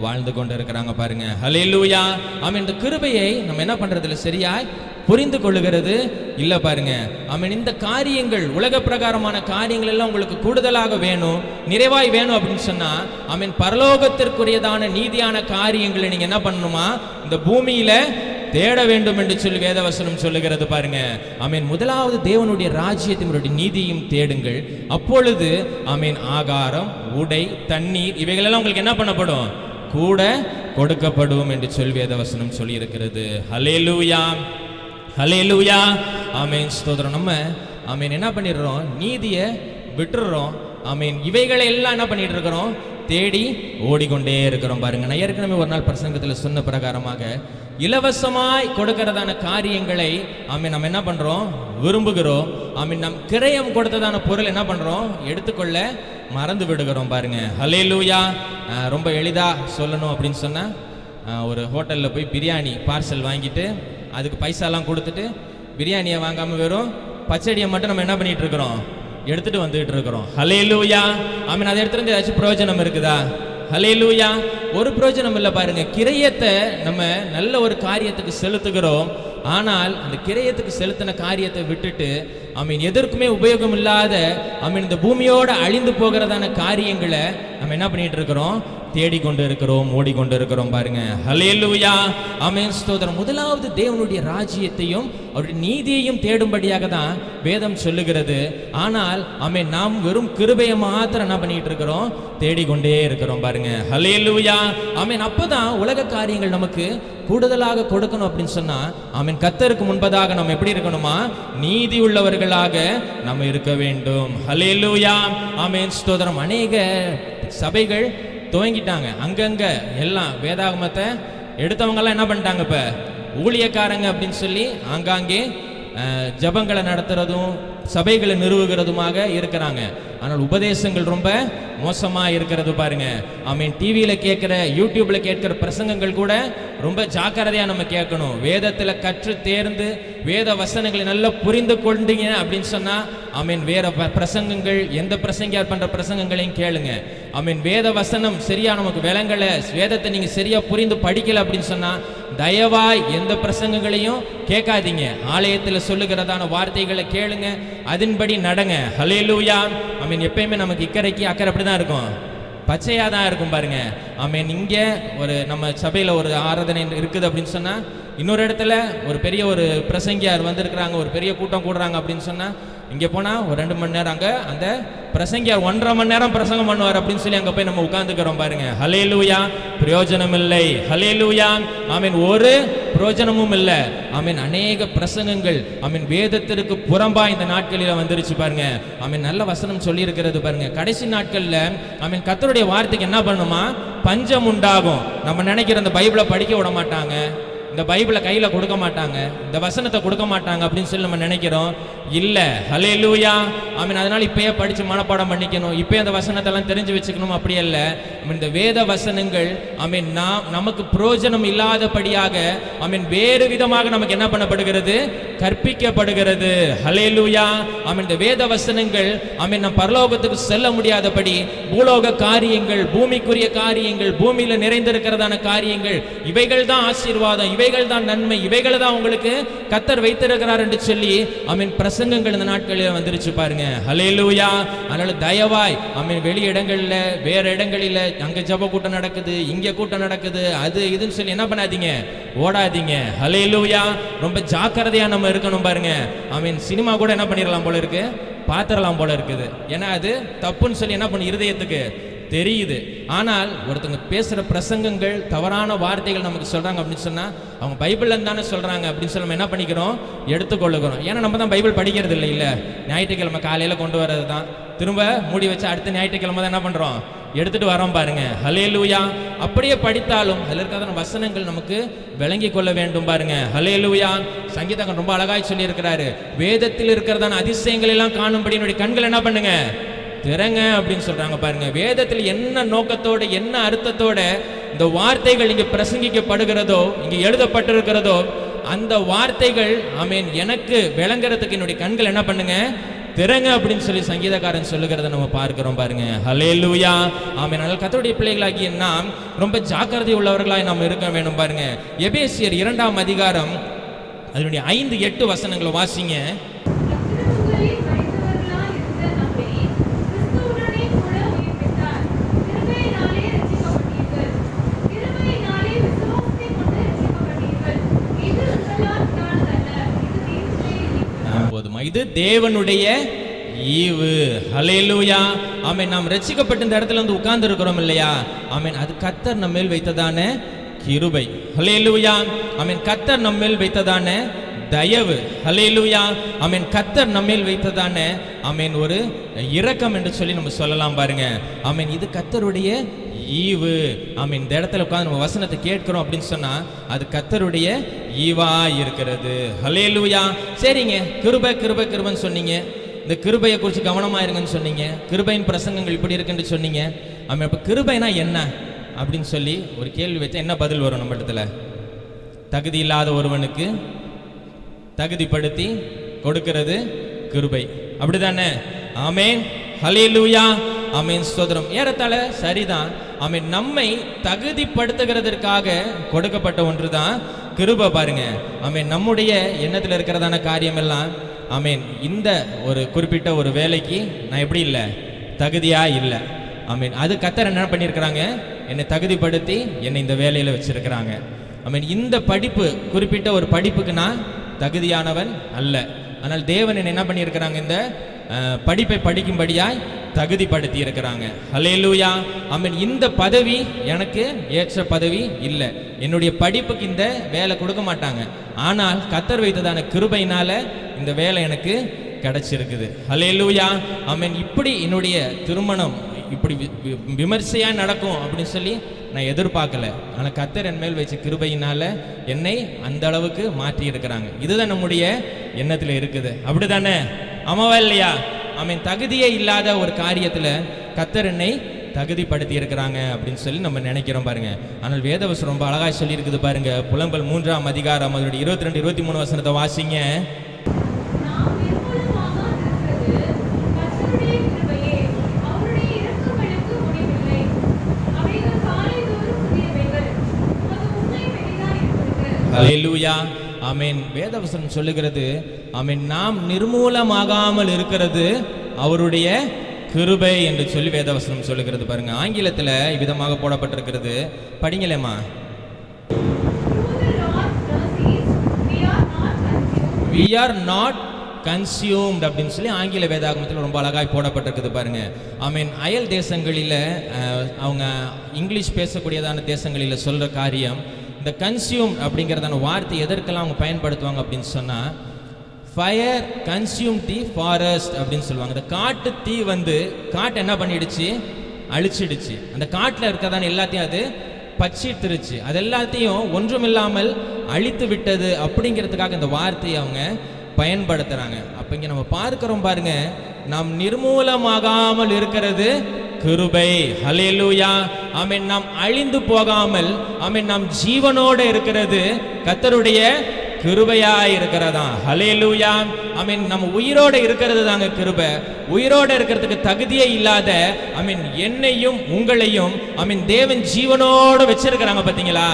வாழ்ந்து கொண்டு இருக்கிறாங்க பாருங்க. ஹல்லேலூயா, ஆமென். இந்த கிருபையை நம்ம என்ன பண்றதுல சரியாய் புரிந்து கொள்ளுகிறது இல்ல பாருங்க. ஆமென். இந்த காரியங்கள், உலக பிரகாரமான காரியங்கள் எல்லாம் உங்களுக்கு கூடுதலாக வேணும், நிறைவாய் வேணும் அப்படின்னு சொன்னா, ஆமென், பரலோகத்திற்குரியதான நீதியான காரியங்களை நீங்க என்ன பண்ணணுமா, இந்த பூமியில தேட வேண்டும் என்று சொல்லி வேதவசனம் சொல்லுகிறது பாருங்க. ஆமென். முதலாவது தேவனுடைய ராஜ்யத்தினுடைய நீதியும் தேடுங்கள், அப்பொழுது ஆமென், ஆகாரம், உடை, தண்ணீர் இவைகளெல்லாம் உங்களுக்கு என்ன பண்ணப்படும், கூட கொடுக்கப்படும் என்று சொல்லி வேதவசனம் சொல்லி இருக்கிறது. ஹல்லேலூயா, ஹல்லேலூயா, ஆமென், ஸ்தோத்திரம். நம்ம ஆமென் என்ன பண்ணிடுறோம், நீதியை விட்டுடுறோம். ஆமென். இவைகளை எல்லாம் என்ன பண்ணிட்டு இருக்கிறோம், தேடி ஓடிக்கொண்டே இருக்கிறோம் பாருங்க. நான் ஏற்கனவே ஒரு நாள் பிரசங்கத்தில் சொன்ன பிரகாரமாக இலவசமாய் கொடுக்கிறதான காரியங்களை ஆமென் நம்ம என்ன பண்றோம், விரும்புகிறோம். ஆமென். நம் கிரயம் கொடுத்ததான பொருள் என்ன பண்றோம், எடுத்துக்கொள்ள மறந்து விடுகிறோம் பாருங்க. ஹல்லேலூயா. ரொம்ப எளிதா சொல்லணும் அப்படின்னு சொன்னா, ஒரு ஹோட்டலில் போய் பிரியாணி பார்சல் வாங்கிட்டு அதுக்கு பைசாலாம் கொடுத்துட்டு பிரியாணியை வாங்காமல் வெறும் பச்சடியை மட்டும் நம்ம என்ன பண்ணிட்டு இருக்கிறோம், எடுத்துட்டு வந்துட்டு இருக்கிறோம். ஹல்லேலூயா, ஆமென். அதை எடுத்துட்டு ஏதாச்சும் பிரயோஜனம் இருக்குதா? ஹல்லேலூயா, ஒரு பிரயோஜனம் இல்லை பாருங்க. கிரயத்தை நம்ம நல்ல ஒரு காரியத்துக்கு செலுத்துகிறோம், ஆனால் அந்த கிரயத்துக்கு செலுத்தின காரியத்தை விட்டுட்டு ஆமீன் எதற்குமே உபயோகம் இல்லாத ஆமீன் இந்த பூமியோட அழிந்து போகிறதான காரியங்களை நம்ம என்ன பண்ணிட்டு இருக்கிறோம், தேடிக்கொண்டு இருக்கிறோம், ஓடிக்கொண்டு இருக்கிறோம் பாருங்க. ஹல்லேலூயா, ஆமென், ஸ்தோத்திரம். முதலாவது தேவனுடைய ராஜ்யத்தையும் அவருடைய நீதியையும் தேடும்படியாக தான் வேதம் சொல்லுகிறது. ஆனால் ஆமென் நாம் வெறும் கிருபையை மாத்திரம் என்ன பண்ணிட்டு இருக்கிறோம், தேடிக்கொண்டே இருக்கிறோம் பாருங்க. ஹல்லேலூயா, ஆமென். அப்பதான் உலக காரியங்கள் நமக்கு கூடுதலாக கொடுக்கணும் அப்படின்னு சொன்னா ஆமென் கர்த்தருக்கு முன்பதாக நம்ம எப்படி இருக்கணுமா, நீதி உள்ளவர்களாக நம்ம இருக்க வேண்டும். ஹல்லேலூயா, ஆமென், ஸ்தோத்திரம். அநேக சபைகள் துவங்கிட்டாங்க, அங்கங்க எல்லாம் வேதாகமத்தை எடுத்தவங்கெல்லாம் என்ன பண்ணிட்டாங்க, இப்ப ஊழியக்காரங்க அப்படின்னு சொல்லி ஆங்காங்கே ஜபங்களை நடத்துறதும் சபைகளை நிறுவுகிறதுமாக இருக்கிறாங்க. ஆனால் உபதேசங்கள் ரொம்ப மோசமா இருக்கிறது பாருங்க. ஆமீன். டிவியில கேட்கிற, யூடியூப்ல கேட்கிற பிரசங்கங்கள் கூட ரொம்ப ஜாக்கிரதையா நம்ம கேட்கணும். வேதத்துல கற்று தேர்ந்து வேத வசனங்களை நல்லா புரிந்து கொண்டீங்க அப்படின்னு சொன்னா ஆமீன் வேற பிரசங்கங்கள், எந்த பிரசங்கியார் பண்ற பிரசங்கங்களையும் கேளுங்க. ஆமீன். வேத வசனம் சரியா நமக்கு விளங்கல, வேதத்தை நீங்க சரியா புரிந்து படிக்கல அப்படின்னு சொன்னா தயவாய் எந்த பிரசங்கங்களையும் கேட்காதீங்க. ஆலயத்தில் சொல்லுகிறதான வார்த்தைகளை கேளுங்க, அதன்படி நடங்க. ஹல்லேலூயா, ஆமீன். எப்பயுமே நமக்கு இக்கரைக்கு அக்கறை அப்படிதான் இருக்கும், பச்சையா தான் இருக்கும் பாருங்க. ஆமீன். இங்க ஒரு நம்ம சபையில ஒரு ஆராதனை இருக்குது அப்படின்னு சொன்னா, இன்னொரு இடத்துல ஒரு பெரிய ஒரு பிரசங்கியார் வந்திருக்கிறாங்க, ஒரு பெரிய கூட்டம் கூடுறாங்க அப்படின்னு சொன்னா, இங்க போனா ஒரு 2 மணி நேரம் அங்க அந்த பிரசங்கியார் 1.5 மணி நேரம் பிரசங்கம் பண்ணுவார் அப்படின்னு சொல்லி அங்க போய் நம்ம உட்கார்ந்துக்கிறோம் பாருங்க. ஹல்லேலூயா, பிரயோஜனம் இல்லை. ஹல்லேலூயா, ஆமீன். ஒரு பிரயோஜனமும் இல்லை. ஆமீன். அநேக பிரசங்கங்கள் ஆமீன் வேதத்திற்கு புறம்பா இந்த நாட்களில் வந்துருச்சு பாருங்க. ஆமீன். நல்ல வசனம் சொல்லி இருக்கிறது பாருங்க. கடைசி நாட்கள்ல ஆமீன் கர்த்தருடைய வார்த்தைக்கு என்ன பண்ணுமா, பஞ்சம் உண்டாகும். நம்ம நினைக்கிற அந்த பைபிளை படிக்க விட மாட்டாங்க, இந்த பைபிளை கையில கொடுக்க மாட்டாங்க, இந்த வசனத்தை கொடுக்க மாட்டாங்க அப்படின்னு சொல்லி நம்ம நினைக்கிறோம். இல்ல. ஹல்லேலூயா, ஆமீன். அதனால இப்பயே படிச்சு மனப்பாடம் பண்ணிக்கணும், இப்பயே அந்த வசனத்தை எல்லாம் தெரிஞ்சு வச்சுக்கணும், அப்படி அல்ல. இந்த வேத வசனங்கள் ஆமீன் நமக்கு பிரயோஜனம் இல்லாதபடியாக ஆமீன் வேறு விதமாக நமக்கு என்ன பண்ணப்படுகிறது, கற்பிக்கப்படுகிறது. ஹல்லேலூயா. ஆமென். இந்த வேத வசனங்கள் ஆமென் நம் பரலோகத்துக்கு செல்ல முடியாதபடி பூலோக காரியங்கள், பூமிக்குரிய காரியங்கள், பூமியில நிறைந்திருக்கிறதான காரியங்கள், இவைகள் தான் ஆசீர்வாதம், இவைகள் தான் நன்மை, இவைகள் தான் உங்களுக்கு கர்த்தர் வைத்திருக்கிறார் என்று சொல்லி ஆமென் பிரசங்கங்கள் இந்த நாட்களில் வந்துருச்சு பாருங்க. ஹல்லேலூயா. அதனால தயவாய் ஆமென் வெளி இடங்கள்ல, வேற இடங்களில் அங்க ஜெப கூட்டம் நடக்குது, இங்க கூட்டம் நடக்குது, அது இதுன்னு சொல்லி என்ன பண்ணாதீங்க, ஓடாதீங்க. ஹல்லேலூயா. ரொம்ப ஜாக்கிரதையா நம்ம இருக்கணும் பாருங்க. ஆமென். சினிமா கூட என்ன பண்ணிடலாம் போல இருக்கு, பாத்திரலாம் போல இருக்குது. ஏன்னா அது தப்புன்னு சொல்லி என்ன பண்ணு இருதயத்துக்கு தெரியுது. ஆனால் ஒருத்தங்க பேசுற பிரசங்கங்கள், தவறான வார்த்தைகள் நமக்கு சொல்றாங்க அப்படின்னு சொன்னா அவங்க பைபிள்ல தானே சொல்றாங்க அப்படின்னு சொல்லி நம்ம என்ன பண்ணிக்கிறோம், எடுத்துக்கொள்ளுகிறோம். ஏன்னா நம்ம தான் பைபிள் படிக்கிறது இல்லை. இல்ல ஞாயிற்றுக்கிழமை காலையில கொண்டு வர்றது தான், திரும்ப மூடி வச்சு அடுத்த ஞாயிற்றுக்கிழமை தான் என்ன பண்றோம், எடுத்துட்டு வரோம் பாருங்க. ஹல்லேலூயா. அப்படியே படித்தாலும் அதில் இருக்கிற வசனங்கள் நமக்கு விளங்கி கொள்ள வேண்டும் பாருங்க. ஹல்லேலூயா. சங்கீதக்காரன் ரொம்ப அழகாய் சொல்லி இருக்கிறாரு, வேதத்தில் இருக்கிறதான அதிசயங்கள் எல்லாம் காணும்படி என்னுடைய கண்கள் என்ன பண்ணுங்க, திறங்க அப்படின்னு சொல்றாங்க பாருங்க. வேதத்தில் என்ன நோக்கத்தோட, என்ன அர்த்தத்தோட இந்த வார்த்தைகள் இங்க பிரசங்கிக்கப்படுகிறதோ, இங்க எழுதப்பட்டிருக்கிறதோ, அந்த வார்த்தைகள் ஆமென் எனக்கு விளங்குறதுக்கு என்னுடைய கண்கள் என்ன பண்ணுங்க, திறங்க அப்படின்னு சொல்லி சங்கீதக்காரன் சொல்லுகிறத நம்ம பார்க்கிறோம் பாருங்க. ஹல்லேலூயா. ஆமென். அதனால கர்த்தருடைய பிள்ளைகளாகிய நாம் ரொம்ப ஜாக்கிரதை உள்ளவர்களாய் நாம் இருக்க வேண்டும் பாருங்க. எபேசியர் 2ஆம் அதிகாரம் அதனுடைய 5-8 வசனங்களை வாசிங்க. இது தேவனுடைய ஈவு. ஹல்லேலூயா. ஆமென். நாம் ரட்சிக்கப்பட்ட இந்த இடத்துல வந்து உட்கார்ந்து இருக்கிறோம் இல்லையா, ஆமென், அது கர்த்தர் நம்ம மேல் வைத்ததான கிருபை. ஹல்லேலூயா. ஆமென். கர்த்தர் நம்ம மேல் வைத்ததான தயவு. ஹல்லேலூயா. ஆமென். கர்த்தர் நம்ம மேல் வைத்ததான ஆமென் ஒரு இரக்கம் என்று சொல்லி நம்ம சொல்லலாம் பாருங்க. ஆமென். இது கர்த்தருடைய ஈவு. ஆமென். இந்த இடத்துல உட்கார்ந்து நம்ம வசனத்தை கேட்கிறோம் அப்படின்னு சொன்னா அது கர்த்தருடைய ஈவா இருக்கிறது. ஹல்லேலூயா. சரிங்க, கிருபை கிருபை கிருபைன்னு சொன்னீங்க, இந்த கிருபையை குறித்து கவனமா இருங்கன்னு சொன்னீங்க, கிருபையின் பிரசங்கங்கள் இப்படி இருக்குன்னு சொன்னீங்க. ஆமென். அப்ப கிருபைனா என்ன அப்படின்னு சொல்லி ஒரு கேள்வி வச்சா என்ன பதில் வரும் நம்ம இடத்துல? தகுதி இல்லாத ஒருவனுக்கு தகுதிப்படுத்தி கொடுக்கிறது கிருபை, அப்படிதானே? ஆமென். ஹல்லேலூயா. ஆமென். ஸ்தோத்திரம். ஏறத்தாழ சரிதான். ஆமென். நம்மை தகுதிப்படுத்துகிறதற்காக கொடுக்கப்பட்ட ஒன்றுதான் கிருபை பாருங்க. ஆமென். நம்முடைய எண்ணத்தில் இருக்கிறதான காரியம் எல்லாம் ஆமென் இந்த ஒரு குறிப்பிட்ட ஒரு வேலைக்கு நான் எப்படி இல்லை, தகுதியா இல்லை. ஆமென். அது கர்த்தர் என்ன பண்ணியிருக்கிறாங்க, என்னை தகுதிப்படுத்தி என்னை இந்த வேலையில வச்சிருக்கிறாங்க. ஆமென். இந்த படிப்பு குறிப்பிட்ட ஒரு படிப்புக்கு நான் தகுதியானவன் அல்ல. ஆனால் தேவன் என்ன பண்ணியிருக்கிறாங்க, இந்த படிப்பை படிக்கும்படியாய் தகுதிப்படுத்தி இருக்கிறாங்க. ஹல்லேலூயா. ஆமென். இந்த பதவி எனக்கு ஏற்ற பதவி இல்லை, என்னுடைய படிப்புக்கு இந்த வேலை கொடுக்க மாட்டாங்க. ஆனால் கர்த்தர் வைத்ததான கிருபையினால இந்த வேலை எனக்கு கிடைச்சிருக்குது. ஹல்லேலூயா. ஆமென். இப்படி என்னுடைய திருமணம் இப்படி விமர்சையா நடக்கும் அப்படின்னு சொல்லி நான் எதிர்பார்க்கல. ஆனால் கர்த்தர் என் மேல் வச்ச கிருபையினால என்னை அந்த அளவுக்கு மாற்றி இருக்கிறாங்க. இதுதான் நம்முடைய எண்ணத்தில் இருக்குது, அப்படிதானே? ஆமாவா இல்லையா? ஆமென். தகுதியே இல்லாத ஒரு காரியத்துல கர்த்தர் என்னை தகுதிப்படுத்தி இருக்கிறாங்க அப்படின்னு சொல்லி நம்ம நினைக்கிறோம் பாருங்க. ஆனால் வேதவசனம் ரொம்ப அழகா சொல்லி இருக்குது பாருங்க. புலம்பல் 3ஆம் அதிகாரம் அதனுடைய 22-23 வசனத்தை வாசிங்க. ஹல்லேலூயா. ஆமென். வேதவசனம் சொல்லுகிறது ஆமென் நாம் நிர்மூலமாகாமல் இருக்கிறது அவருடைய கிருபை என்று சொல்லி வேதவசனம் சொல்லுகிறது பாருங்க. ஆங்கிலத்தில் இவ்விதமாக போடப்பட்டிருக்கிறது, படிங்களேம்மா. We are not consumed அப்படின்னு சொல்லி ஆங்கில வேதாகமத்தில் ரொம்ப அழகாய் போடப்பட்டிருக்குது பாருங்க. ஆமென். அயல் தேசங்களில் அவங்க இங்கிலீஷ் பேசக்கூடியதான தேசங்களில் சொல்ற காரியம், இந்த கன்சியூம் அப்படிங்கிறதான வார்த்தை எதற்கெல்லாம் அவங்க பயன்படுத்துவாங்க அப்படின்னு சொன்னால், ஃபயர் கன்சியூம் தி ஃபாரஸ்ட் அப்படின்னு சொல்லுவாங்க. இந்த காட்டு தீ வந்து காட்டை என்ன பண்ணிடுச்சு, அழிச்சிடுச்சு. அந்த காட்டில் இருக்கிறதான எல்லாத்தையும் அது பச்சிட்டுருச்சு, அது எல்லாத்தையும் ஒன்றுமில்லாமல் அழித்து விட்டது அப்படிங்கிறதுக்காக இந்த வார்த்தையை அவங்க பயன்படுத்துகிறாங்க. அப்போ இங்கே நம்ம பார்க்கிறோம் பாருங்க, நாம் நிர்மூலமாகாமல் இருக்கிறது கிருபை. ஹல்லேலூயா. ஆமென். நாம் அழிந்து போகாமல் ஆமென் நாம் ஜீவனோடு இருக்கிறது கர்த்தருடைய கிருபையா இருக்கிறதா. ஹல்லேலூயா. ஆமென். நம்ம உயிரோட இருக்கிறது தாங்க கிருபை. உயிரோட இருக்கிறதுக்கு தகுதியே இல்லாத என்னையும் உங்களையும் தேவன் ஜீவனோட வச்சிருக்கிறாங்க பாத்தீங்களா,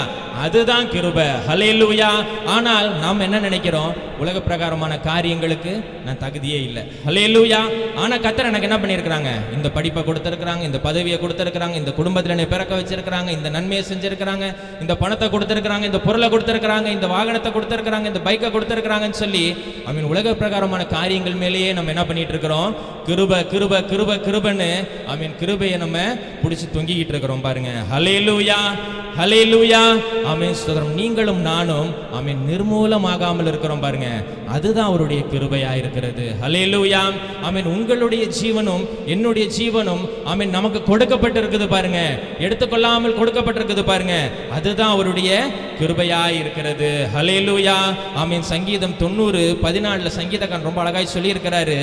அதுதான் கிருபை. ஹல்லேலூயா. ஆனால் நாம் என்ன நினைக்கிறோம், உலக பிரகாரமான காரியங்களுக்கு நான் தகுதியே இல்லை. ஹல்லேலூயா. ஆனா கர்த்தர் எனக்கு என்ன பண்ணியிருக்கிறாங்க, இந்த படிப்பை கொடுத்திருக்கிறாங்க, இந்த பதவியை கொடுத்திருக்கிறாங்க, இந்த குடும்பத்தில் என்னை பிறக்க வச்சிருக்கிறாங்க, இந்த நன்மையை செஞ்சிருக்கிறாங்க, இந்த பணத்தை கொடுத்திருக்கிறாங்க, இந்த பொருளை கொடுத்திருக்கிறாங்க, இந்த வாகனத்தை கொடுத்திருக்கிறாங்க, இந்த பைக்கை கொடுத்திருக்கிறாங்கன்னு சொல்லி உலக பிரகாரமான காரியங்கள் மேலேயே நம்ம என்ன பண்ணிட்டு இருக்கிறோம், கிருபை கிருபை கிருபை கிருபன்னு கிருபையை நம்ம பிடிச்சி தொங்கிக்கிட்டு இருக்கிறோம் பாருங்க. ஹல்லேலூயா. ஹல்லேலூயா. ஆமென். ஸ்தோத்திரம். நீங்களும் நானும் நிர்மூலமாகாமல் இருக்கிறோம் பாருங்க, அதுதான் அவருடைய கிருபையா இருக்கிறது. ஹல்லேலூயா. உங்களுடைய ஜீவனும் என்னுடைய ஜீவனும் நமக்கு கொடுக்கப்பட்டிருக்குது பாருங்க, எடுத்துக்கொள்ளாமல் கொடுக்கப்பட்டிருக்குது பாருங்க, அதுதான் அவருடைய கிருபையா இருக்கிறது. ஹல்லேலூயா. சங்கீதம் 90:14 சங்கீதக்காரன் ரொம்ப அழகாய் சொல்லி இருக்கிறாரு.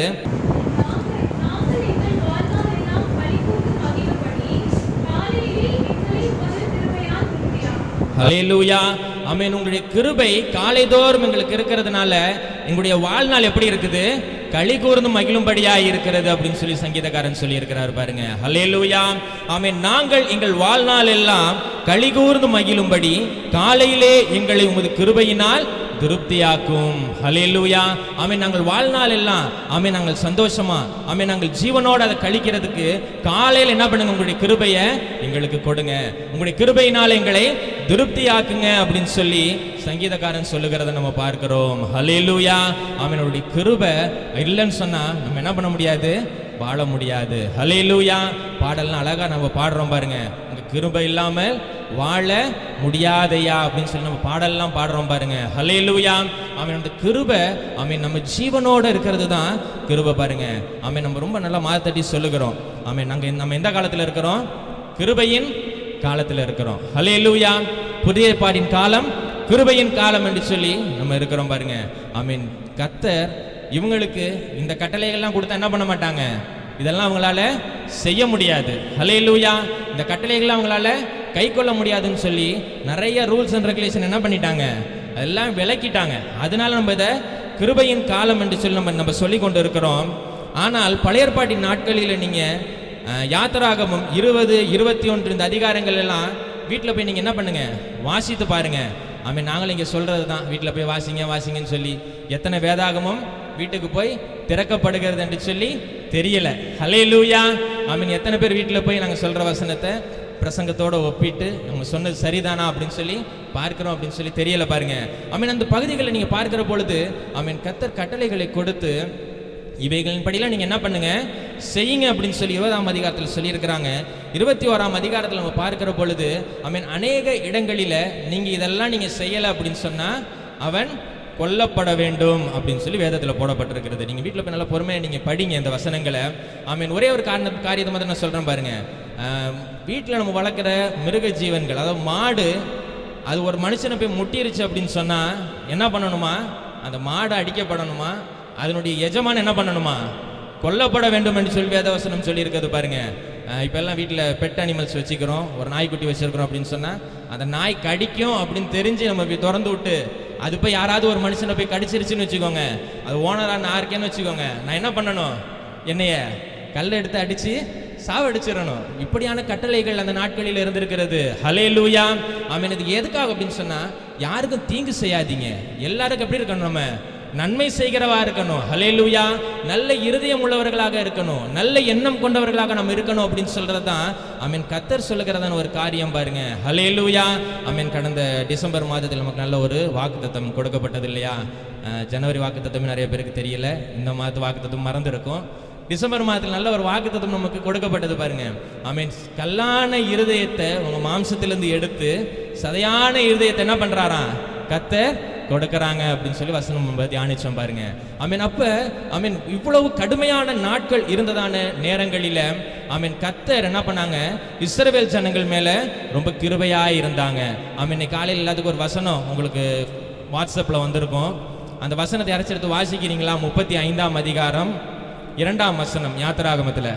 ஹல்லேலூயா. உங்களுடைய கிருபை காலைதோறும் எங்களுக்கு இருக்கிறதுனால எங்களுடைய வாழ்நாள் எப்படி இருக்குது, களி கூர்ந்து மகிழும்படியா இருக்கிறது அப்படின்னு சொல்லி சங்கீதக்காரன் சொல்லி இருக்கிறார் பாருங்க. ஹல்லேலூயா. நாங்கள் எங்கள் வாழ்நாள் எல்லாம் களி கூர்ந்து மகிழும்படி காலையிலே எங்களை உமது கிருபையினால் திருப்தியாக்கும். ஹல்லேலூயா. நாங்கள் வாழ்நாள் எல்லாம் நாங்கள் சந்தோஷமா நாங்கள் ஜீவனோட அதை கழிக்கிறதுக்கு காலையில் என்ன பண்ணுங்க, உங்களுடைய கிருபையை எங்களுக்கு கொடுங்க, உங்களுடைய கிருபையினால் எங்களை திருப்தியாக்குங்க அப்படின்னு சொல்லி சங்கீதக்காரன் சொல்லுகிறத நம்ம பார்க்கிறோம். ஹல்லேலூயா. அவனுடைய கிருபை இல்லைன்னு சொன்னா நம்ம என்ன பண்ண முடியாது, வாழ முடியாது. ஹல்லேலூயா. பாடல்லாம் அழகா நம்ம பாடுறோம் பாருங்க, உங்க கிருபை இல்லாமல் வாழ முடியாதையா அப்படின்னு சொல்லி நம்ம பாடல்லாம் பாடுறோம் பாருங்க. ஹல்லேலூயா. அந்த கிருபை நம்ம ஜீவனோட இருக்கிறது தான் கிருபை பாருங்க. நம்ம ரொம்ப நல்லா மாத்தட்டி சொல்லுகிறோம். நம்ம எந்த காலத்துல இருக்கிறோம், கிருபையின் காலத்துல இருக்கிறோம். ஹல்லேலூயா. புதிய ஏற்பாட்டின் காலம் கிருபையின் காலம் என்று சொல்லி நம்ம இருக்கிறோம் பாருங்க. கர்த்தர் இவங்களுக்கு இந்த கட்டளைகள்லாம் கொடுத்தா என்ன பண்ண மாட்டாங்க, இதெல்லாம் அவங்களால செய்ய முடியாது. ஹல்லேலூயா. இந்த கட்டளைகள்லாம் அவங்களால கை கொள்ள முடியாதுன்னு சொல்லி நிறைய ரூல்ஸ் அண்ட் ரெகுலேஷன் என்ன பண்ணிட்டாங்க, அதெல்லாம் விலக்கிட்டாங்க. அதனால நம்ம இதை கிருபையின் காலம் என்று சொல்லி நம்ம சொல்லி கொண்டு இருக்கிறோம். ஆனால் பழைய ஏற்பாட்டின் நாட்களில் நீங்க யாத்திராகமம் 20, 21 இந்த அதிகாரங்கள் எல்லாம் வீட்டில் போய் நீங்க என்ன பண்ணுங்க, வாசித்து பாருங்க. நாங்களும் இங்கே சொல்றது தான், வீட்டில் போய் வாசிங்கன்னு சொல்லி எத்தனை வேதாகமும் வீட்டுக்கு போய் திறக்கப்படுகிறது என்று சொல்லி தெரியல. ஹல்லேலூயா. எத்தனை பேர் வீட்டில் போய் நாங்கள் சொல்ற வசனத்தை பிரசங்கத்தோட ஒப்பிட்டு நம்ம சொன்னது சரிதானா அப்படின்னு சொல்லி பார்க்கிறோம் அப்படின்னு சொல்லி தெரியல பாருங்க. அந்த பகுதிகளை நீங்க பார்க்கிற பொழுது கர்த்தர் கட்டளைகளை கொடுத்து இவைகளின் படியெல்லாம் நீங்க என்ன பண்ணுங்க, செய்யுங்க அப்படின்னு சொல்லி 20ஆம் அதிகாரத்தில் சொல்லியிருக்கிறாங்க. 21ஆம் அதிகாரத்தில் நம்ம பார்க்கிற பொழுது அநேக இடங்களில நீங்க இதெல்லாம் நீங்க செய்யலை அப்படின்னு சொன்னா அவன் கொல்லப்பட வேண்டும் அப்படின்னு சொல்லி வேதத்தில் போடப்பட்டிருக்கிறது. நீங்க வீட்டில் போய் நல்லா பொறுமையை நீங்க படிங்க இந்த வசனங்களை. ஒரே ஒரு காரியத்தை மட்டும் நான் சொல்றேன் பாருங்க. வீட்டில் நம்ம வளர்க்குற மிருக ஜீவன்கள், அதாவது மாடு, அது ஒரு மனுஷனை போய் முட்டிருச்சு அப்படின்னு சொன்னா என்ன பண்ணணுமா, அந்த மாடு அடிக்கப்படணுமா, அதனுடைய எஜமான என்ன பண்ணணுமா, கொல்லப்பட வேண்டும் என்று சொல்லி வேதவசனம் சொல்லி இருக்கிறது பாருங்க. இப்போ எல்லாம் வீட்டில் பெட் அனிமல்ஸ் வச்சுக்கிறோம், ஒரு நாய்க்குட்டி வச்சிருக்கிறோம் அப்படின்னு சொன்னா அந்த நாய் கடிக்கும் அப்படின்னு தெரிஞ்சு நம்ம போய் திறந்து விட்டு அது போய் யாராவது ஒரு மனுஷனை போய் கடிச்சிருச்சுன்னு வச்சுக்கோங்க, அது ஓனரா நான் இருக்கேன்னு வச்சுக்கோங்க, நான் என்ன பண்ணணும், என்னைய கல் எடுத்து அடிச்சு சாவடிச்சிடணும். இப்படியான கட்டளைகள் அந்த நாட்களில் இருந்திருக்கிறது. ஹல்லேலூயா. இது எதுக்காக அப்படின்னு சொன்னா, யாருக்கும் தீங்கு செய்யாதீங்க, எல்லாருக்கும் எப்படி இருக்கணும், நம்ம நன்மை செய்கிறவா இருக்கணும். ஹல்லேலூயா. நல்ல இருதயம் உள்ளவர்களாக இருக்கணும், நல்ல எண்ணம் கொண்டவர்களாக நம்ம இருக்கணும் அப்படின்னு சொல்றதுதான் கர்த்தர் சொல்லுகிறதான ஒரு காரியம் பாருங்க. ஹல்லேலூயா. கடந்த டிசம்பர் மாதத்தில் நமக்கு நல்ல ஒரு வாக்குத்தத்தம் கொடுக்கப்பட்டது இல்லையா? ஜனவரி வாக்குத்தத்தம் நிறைய பேருக்கு தெரியல, இந்த மாதத்து வாக்குத்தத்தம் மறந்துருக்கும். டிசம்பர் மாதத்தில் நல்ல ஒரு வாக்குத்தத்தம் நமக்கு கொடுக்கப்பட்டது பாருங்க. கல்லான இருதயத்தை உங்க மாம்சத்திலிருந்து எடுத்து சதையான இருதயத்தை என்ன பண்றாராம், கர்த்தர் கொடுக்கறாங்க அப்படின்னு சொல்லி வசனம் தியானிச்சோம் பாருங்க. அப்ப இவ்வளவு கடுமையான நாட்கள் இருந்ததான நேரங்களில கர்த்தர் என்ன பண்ணாங்க, இஸ்ரவேல் ஜனங்கள் மேல ரொம்ப கிருபையா இருந்தாங்க. இன்னைக்கு காலையில் எல்லாத்துக்கும் ஒரு வசனம் உங்களுக்கு வாட்ஸ்அப்ல வந்திருக்கும். அந்த வசனத்தை அரைச்செடுத்து வாசிக்கிறீங்களா? 35ஆம் அதிகாரம் 2ஆம் வசனம் யாத்திராகமத்துல,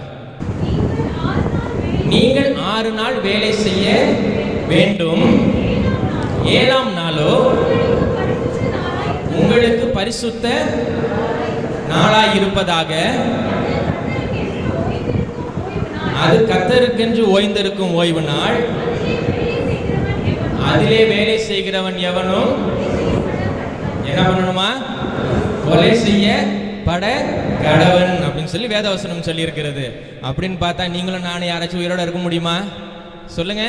நீங்கள் 6 நாள் வேலை செய்ய வேண்டும், 7ஆம் நாளோ பரிசுத்த நாளாய் இருப்பதாக. அது கர்த்தருக்கென்று ஓய்ந்திருக்கும் ஓய்வு நாள். அதிலே வேலை செய்கிறவன் எவனும் என்ன பண்ணணுமா? கொலை செய்யப்பட கடவன் அப்படின்னு சொல்லி வேதவசனம் சொல்லி இருக்கிறது. அப்படின்னு பார்த்தா நீங்களும் நானும் யாராச்சும் உயிரோட இருக்க முடியுமா? சொல்லுங்க,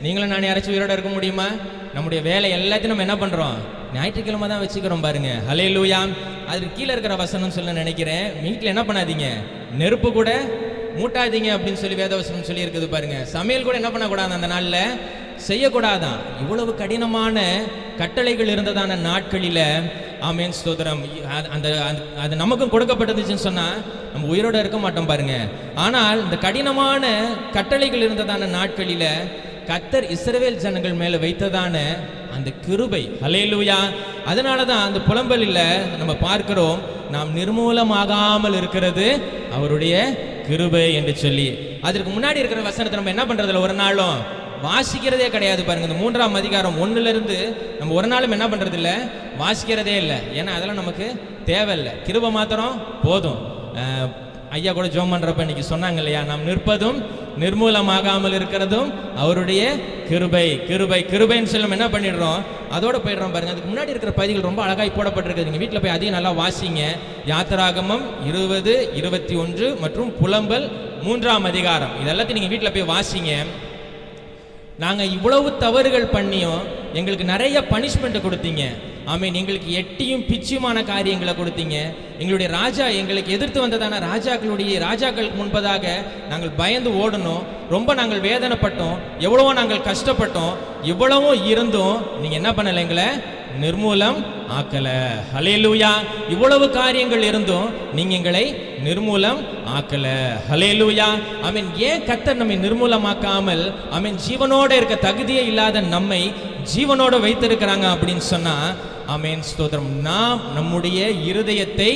நீங்களும் நானும் யாராச்சும் உயிரோட இருக்க முடியுமா? நம்முடைய வேலை எல்லாத்தையும் நம்ம என்ன பண்றோம்? ஞாயிற்றுக்கிழமை தான் வச்சுக்கிறோம் பாருங்க. ஹல்லேலூயா. அதுக்கு கீழே இருக்கிற வசனம் சொல்ல நினைக்கிறேன், வீட்டில் என்ன பண்ணாதீங்க, நெருப்பு கூட மூட்டாதீங்க அப்படின்னு சொல்லி வேதவசனம் சொல்லி இருக்குது பாருங்க. சமையல் கூட என்ன பண்ணக்கூடாது, அந்த நாளில் செய்யக்கூடாதான். இவ்வளவு கடினமான கட்டளைகள் இருந்ததான நாட்களில ஆமென் ஸ்தோத்திரம். அந்த அது நமக்கும் கொடுக்கப்பட்டதுன்னு சொன்னா நம்ம உயிரோட இருக்க மாட்டோம் பாருங்க. ஆனால் இந்த கடினமான கட்டளைகள் இருந்ததான நாட்களில கர்த்தர் இஸ்ரவேல் ஜனங்கள் மேல வைத்ததான அந்த கிருபை, ஹல்லேலூயா. அதனால தான் அந்த புலம்பலில் நம்ம பார்க்கிறோம், நாம் நிர்மூலமாகாமல் இருக்கிறது அவருடைய கிருபை என்று சொல்லி. அதற்கு முன்னாடி இருக்கிற வசனத்தை நம்ம என்ன பண்றதில்ல, ஒரு நாளும் வாசிக்கிறதே கிடையாது பாருங்க. இந்த 3ஆம் அதிகாரம் 1லிருந்து நம்ம ஒரு நாளும் என்ன பண்றது இல்லை, வாசிக்கிறதே இல்லை. ஏன்னா அதெல்லாம் நமக்கு தேவையில்லை, கிருபை மாத்திரம் போதும். ஐயா கூட ஜோம் பண்றப்ப இன்னைக்கு சொன்னாங்க இல்லையா, நாம் நிற்பதும் நிர்மூலமாகாமல் இருக்கிறதும் அவருடைய கிருபை. கிருபை கிருபைன்னு சொல்லி நம்ம என்ன பண்ணிடுறோம், அதோட போயிடுறோம் பாருங்க. அதுக்கு முன்னாடி இருக்கிற பகுதிகள் ரொம்ப அழகாய் போடப்பட்டிருக்கு. நீங்க வீட்டில் போய் அதையும் நல்லா வாசிங்க. யாத்திராகமம் 20, 21 மற்றும் புலம்பல் 3ஆம் அதிகாரம், இதெல்லாத்தையும் நீங்க வீட்டில் போய் வாசிங்க. நாங்கள் இவ்வளவு தவறுகள் பண்ணியும் எங்களுக்கு நிறைய பனிஷ்மெண்ட் கொடுத்தீங்க. ஆமீன். எங்களுக்கு எட்டியும் பிச்சுமான காரியங்களை கொடுத்தீங்க. எங்களுடைய ராஜா, எங்களுக்கு எதிர்த்து வந்ததான ராஜாக்களுக்கு முன்பதாக நாங்கள் பயந்து ஓடணும். ரொம்ப நாங்கள் வேதனைப்பட்டோம், எவ்வளவோ நாங்கள் கஷ்டப்பட்டோம். இவ்வளவும் இருந்தும் நீங்க என்ன பண்ணல, எங்களை நிர்மூலம் ஆக்கல. ஹல்லேலூயா. இவ்வளவு காரியங்கள் இருந்தும் நீங்க எங்களை நிர்மூலம் ஆக்கல. ஹல்லேலூயா. ஆமென். ஏன் கர்த்தர் நம்மை நிர்மூலமாக்காமல் ஆமென் ஜீவனோட இருக்க தகுதியே இல்லாத நம்மை ஜீவனோட வைத்திருக்கிறாங்க அப்படின்னு சொன்னா ஆமென் ஸ்தோத்திரம், நாம் நம்முடைய இருதயத்தை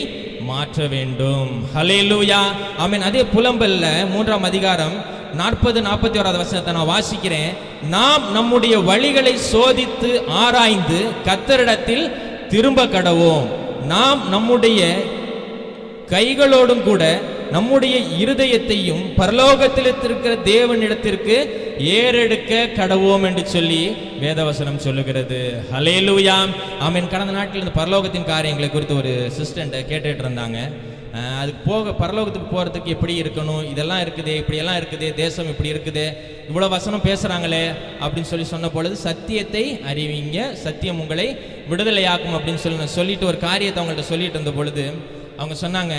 மாற்ற வேண்டும். ஹல்லேலூயா. ஆமென். அதே புலம்பல்ல 3ஆம் அதிகாரம் 40, 41 வசனத்தை நான் வாசிக்கிறேன். நாம் நம்முடைய வழிகளை சோதித்து ஆராய்ந்து கர்த்தரிடத்தில் திரும்ப கடவோம். நாம் நம்முடைய கைகளோடும் கூட நம்முடைய இருதயத்தையும் பரலோகத்தில் இருக்கிற தேவனிடத்திற்கு ஏறெடுக்க கடவோம் என்று சொல்லி வேதவசனம் சொல்லுகிறது. ஹல்லேலூயா. ஆமென். கடந்த நாட்கள் இந்த பரலோகத்தின் காரியங்களை குறித்து ஒரு சிஸ்டர்ட்ட கேட்டுட்டு இருந்தாங்க. அதுக்கு பரலோகத்துக்கு போகிறதுக்கு எப்படி இருக்கணும், இதெல்லாம் இருக்குது, இப்படியெல்லாம் இருக்குது, தேசம் இப்படி இருக்குது, இவ்வளோ வசனம் பேசுகிறாங்களே அப்படின்னு சொன்ன பொழுது, சத்தியத்தை அறிவிங்க, சத்தியம் உங்களை விடுதலையாக்கும் அப்படின்னு சொல்லிட்டு ஒரு காரியத்தை அவங்கள்ட்ட சொல்லிட்டு இருந்த பொழுது அவங்க சொன்னாங்க,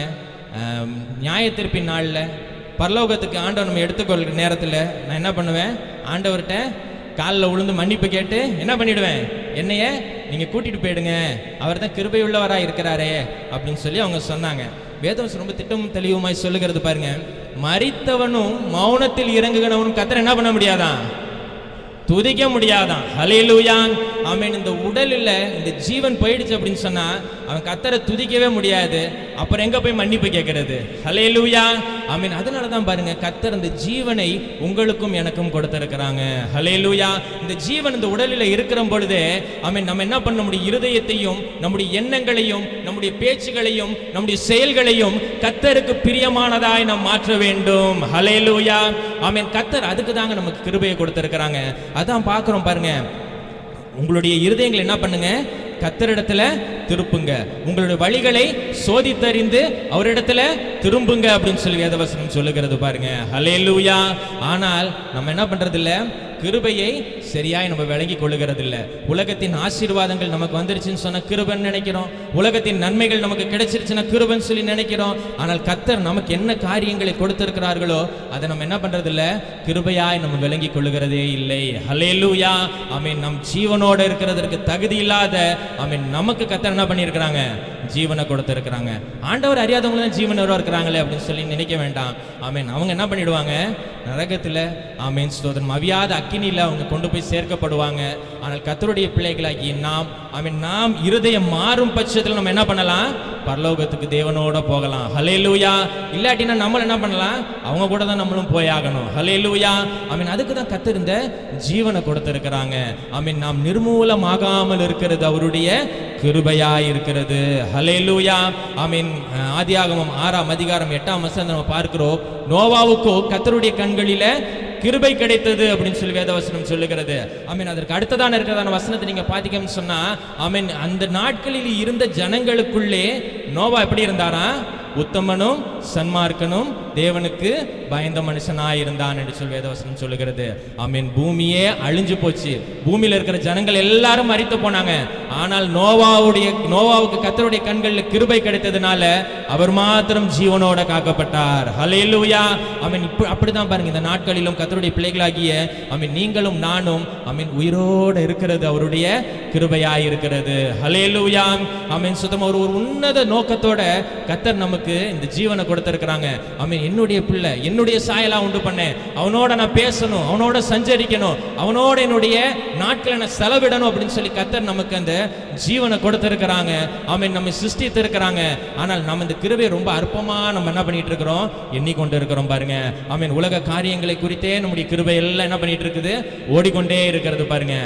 நியாயத்தீர்ப்பின் நாளில் பரலோகத்துக்கு ஆண்டவர் நம்ம எடுத்துக்கொள்கிற நேரத்தில் நான் என்ன பண்ணுவேன், ஆண்டவர்கிட்ட காலில் விழுந்து மன்னிப்பு கேட்டு என்ன பண்ணிடுவேன், என்னைய நீங்கள் கூட்டிகிட்டு போயிடுங்க, அவர் தான் கிருபை உள்ளவராக இருக்கிறாரே அப்படின்னு சொல்லி அவங்க சொன்னாங்க. வேதவசனம் ரொம்ப திட்டமும் தெளிவுமாய் சொல்லுகிறது பாருங்க. மரித்தவனும் மௌனத்தில் இறங்குகிறவனும் கர்த்தரை என்ன பண்ண முடியாதான், துதிக்க முடியாதான். ஹல்லேலூயா. ஆமென். இந்த உடலில் இந்த ஜீவன் போயிடுச்சு அப்படின்னு சொன்னா அவன் கர்த்தரை துதிக்கவே முடியாது. அப்புறம் எங்க போய் மன்னிப்பு கேட்கறது? ஹல்லேலூயா. ஆமென். அதனால தான் பாருங்க, கர்த்தர் இந்த ஜீவனை உங்களுக்கும் எனக்கும் கொடுத்திருக்கிறாங்க. ஹல்லேலூயா. இந்த ஜீவன் இந்த உடலில் இருக்கிற பொழுதே ஆமென் நம்ம என்ன பண்ண முடியும், இருதயத்தையும் நம்முடைய எண்ணங்களையும் நம்முடைய பேச்சுகளையும் நம்முடைய செயல்களையும் கர்த்தருக்கு பிரியமானதாய் நாம் மாற்ற வேண்டும். ஹல்லேலூயா. ஆமென். கர்த்தர் அதுக்கு தாங்க நமக்கு கிருபையை கொடுத்திருக்கிறாங்க. அதான் பார்க்கிறோம் பாருங்க. உங்களுடைய இருதயங்களை என்ன பண்ணுங்க, கர்த்தரிடத்துல திருப்புங்க, உங்களுடைய வழிகளை சோதித்தறிந்து அவரிடத்துல திரும்புங்க அப்படின்னு சொல்லி வேதவசனம் சொல்லுகிறது பாருங்க. ஹல்லேலூயா. ஆனால் நம்ம என்ன பண்றது இல்ல, கிருபையை சரியாய் நம்ம விளங்கி கொள்ளுகிறது இல்லை. உலகத்தின் ஆசீர்வாதங்கள் நமக்கு வந்துருச்சுன்னு சொன்ன கிருபைன்னு நினைக்கிறோம், உலகத்தின் நன்மைகள் நமக்கு கிடைச்சிருச்சுன்னா கிருபைன்னு சொல்லி நினைக்கிறோம். ஆனால் கர்த்தர் நமக்கு என்ன காரியங்களை கொடுத்திருக்கிறார்களோ அதை நம்ம என்ன பண்றது இல்லை, கிருபையாய் நம்ம விளங்கி கொள்ளுகிறதே இல்லை. ஹல்லேலூயா. ஆமென். நம் ஜீவனோடு இருக்கிறதற்கு தகுதி இல்லாத ஆமென் நமக்கு கர்த்தர் என்ன பண்ணியிருக்கிறாங்க, ஜீவனை கொடுத்திருக்கிறாங்க. ஆண்டவர் அறியாதவங்க தான் ஜீவனோட இருக்கிறாங்களே அப்படின்னு சொல்லி நினைக்க வேண்டாம். ஆமென். அவங்க என்ன பண்ணிடுவாங்க, நரகத்தில் ஆமென் ஸ்தோத்திரம் அவியாத அக்கினியில் அவங்க கொண்டு போய் சேர்க்கப்படுவாங்க. ஆனால் கர்த்தருடைய பிள்ளைகளாகிய நாம் இருதயம் மாறும் பட்சத்தில் நம்ம என்ன பண்ணலாம்? பரலோகத்துக்கு தேவனோட போகலாம். ஹல்லேலூயா. இல்லாட்டினா நம்மள என்ன பண்ணலாம்? அவங்க கூட தான் நம்மளும் போயாகணும். ஹல்லேலூயா. அதுக்கு தான் கர்த்தர் இந்த ஜீவனை கொடுத்திருக்கிறாங்க. நாம் நிர்மூலமாகாமல் இருக்கிறது அவருடைய கிருபையாய் இருக்கிறது. ஹல்லேலூயா. ஆதியாகமம் 6ஆம் அதிகாரம் 8ஆம் வசனம் நம்ம பார்க்கிறோம். நோவாவுக்கோ கர்த்தருடைய கண்களில கிருபை கிடைத்தது அப்படின்னு சொல்லி வேதவசனம் சொல்லுகிறது. அதற்கு அடுத்ததான இருக்கிறதான வசனத்தை நீங்க பாத்தீங்கன்னு சொன்னா, அந்த நாட்களில் இருந்த ஜனங்களுக்குள்ளே நோவா எப்படி இருந்தாரா? உத்தமனும் சன்மார்க்கனும் தேவனுக்கு பயந்த மனுஷனாய் இருந்தான் என்று சொல்லி வேதவசனம் சொல்லுகிறது. பூமியே அழிஞ்சு போச்சு. பூமியில இருக்கிற ஜனங்கள் எல்லாரும் மரித்து போனாங்க. ஆனால் நோவாவுக்கு கர்த்தருடைய கண்களில் கிருபை கிடைத்ததுனால அவர் மாத்திரம் ஜீவனோட காக்கப்பட்டார். ஹல்லேலூயா. அப்படிதான் பாருங்க, இந்த நாட்களிலும் கர்த்தருடைய பிள்ளைகளாகிய நீங்களும் நானும் உயிரோட இருக்கிறது அவருடைய கிருபையாய் இருக்கிறது. ஹல்லேலூயா. சுத்தமா ஒரு உன்னத நோக்கத்தோட கர்த்தர் நமக்கு இந்த ஜீவனை கொடுத்திருக்கிறாங்க. என்னுடைய பிள்ளை, என்னுடைய சாயலா உண்டு பண்ணேன், அவனோட நான் பேசணும், அவனோட சஞ்சரிக்கணும், அவனோட என்னுடைய நாட்களை நான் செலவிடணும் அப்படின்னு சொல்லி கர்த்தர் நமக்கு அந்த ஜீவனை கொடுத்திருக்கிறாங்க. நம்ம சிருஷ்டித்து இருக்கிறாங்க. ஆனால் நம்ம இந்த கிருபையை ரொம்ப அற்பமா நம்ம என்ன பண்ணிட்டு இருக்கிறோம்? எண்ணிக்கொண்டு இருக்கிறோம் பாருங்க. உலக காரியங்களை குறித்தே நம்முடைய கிருபை எல்லாம் என்ன பண்ணிட்டு இருக்குது? ஓடிக்கொண்டே இருக்கிறது பாருங்க.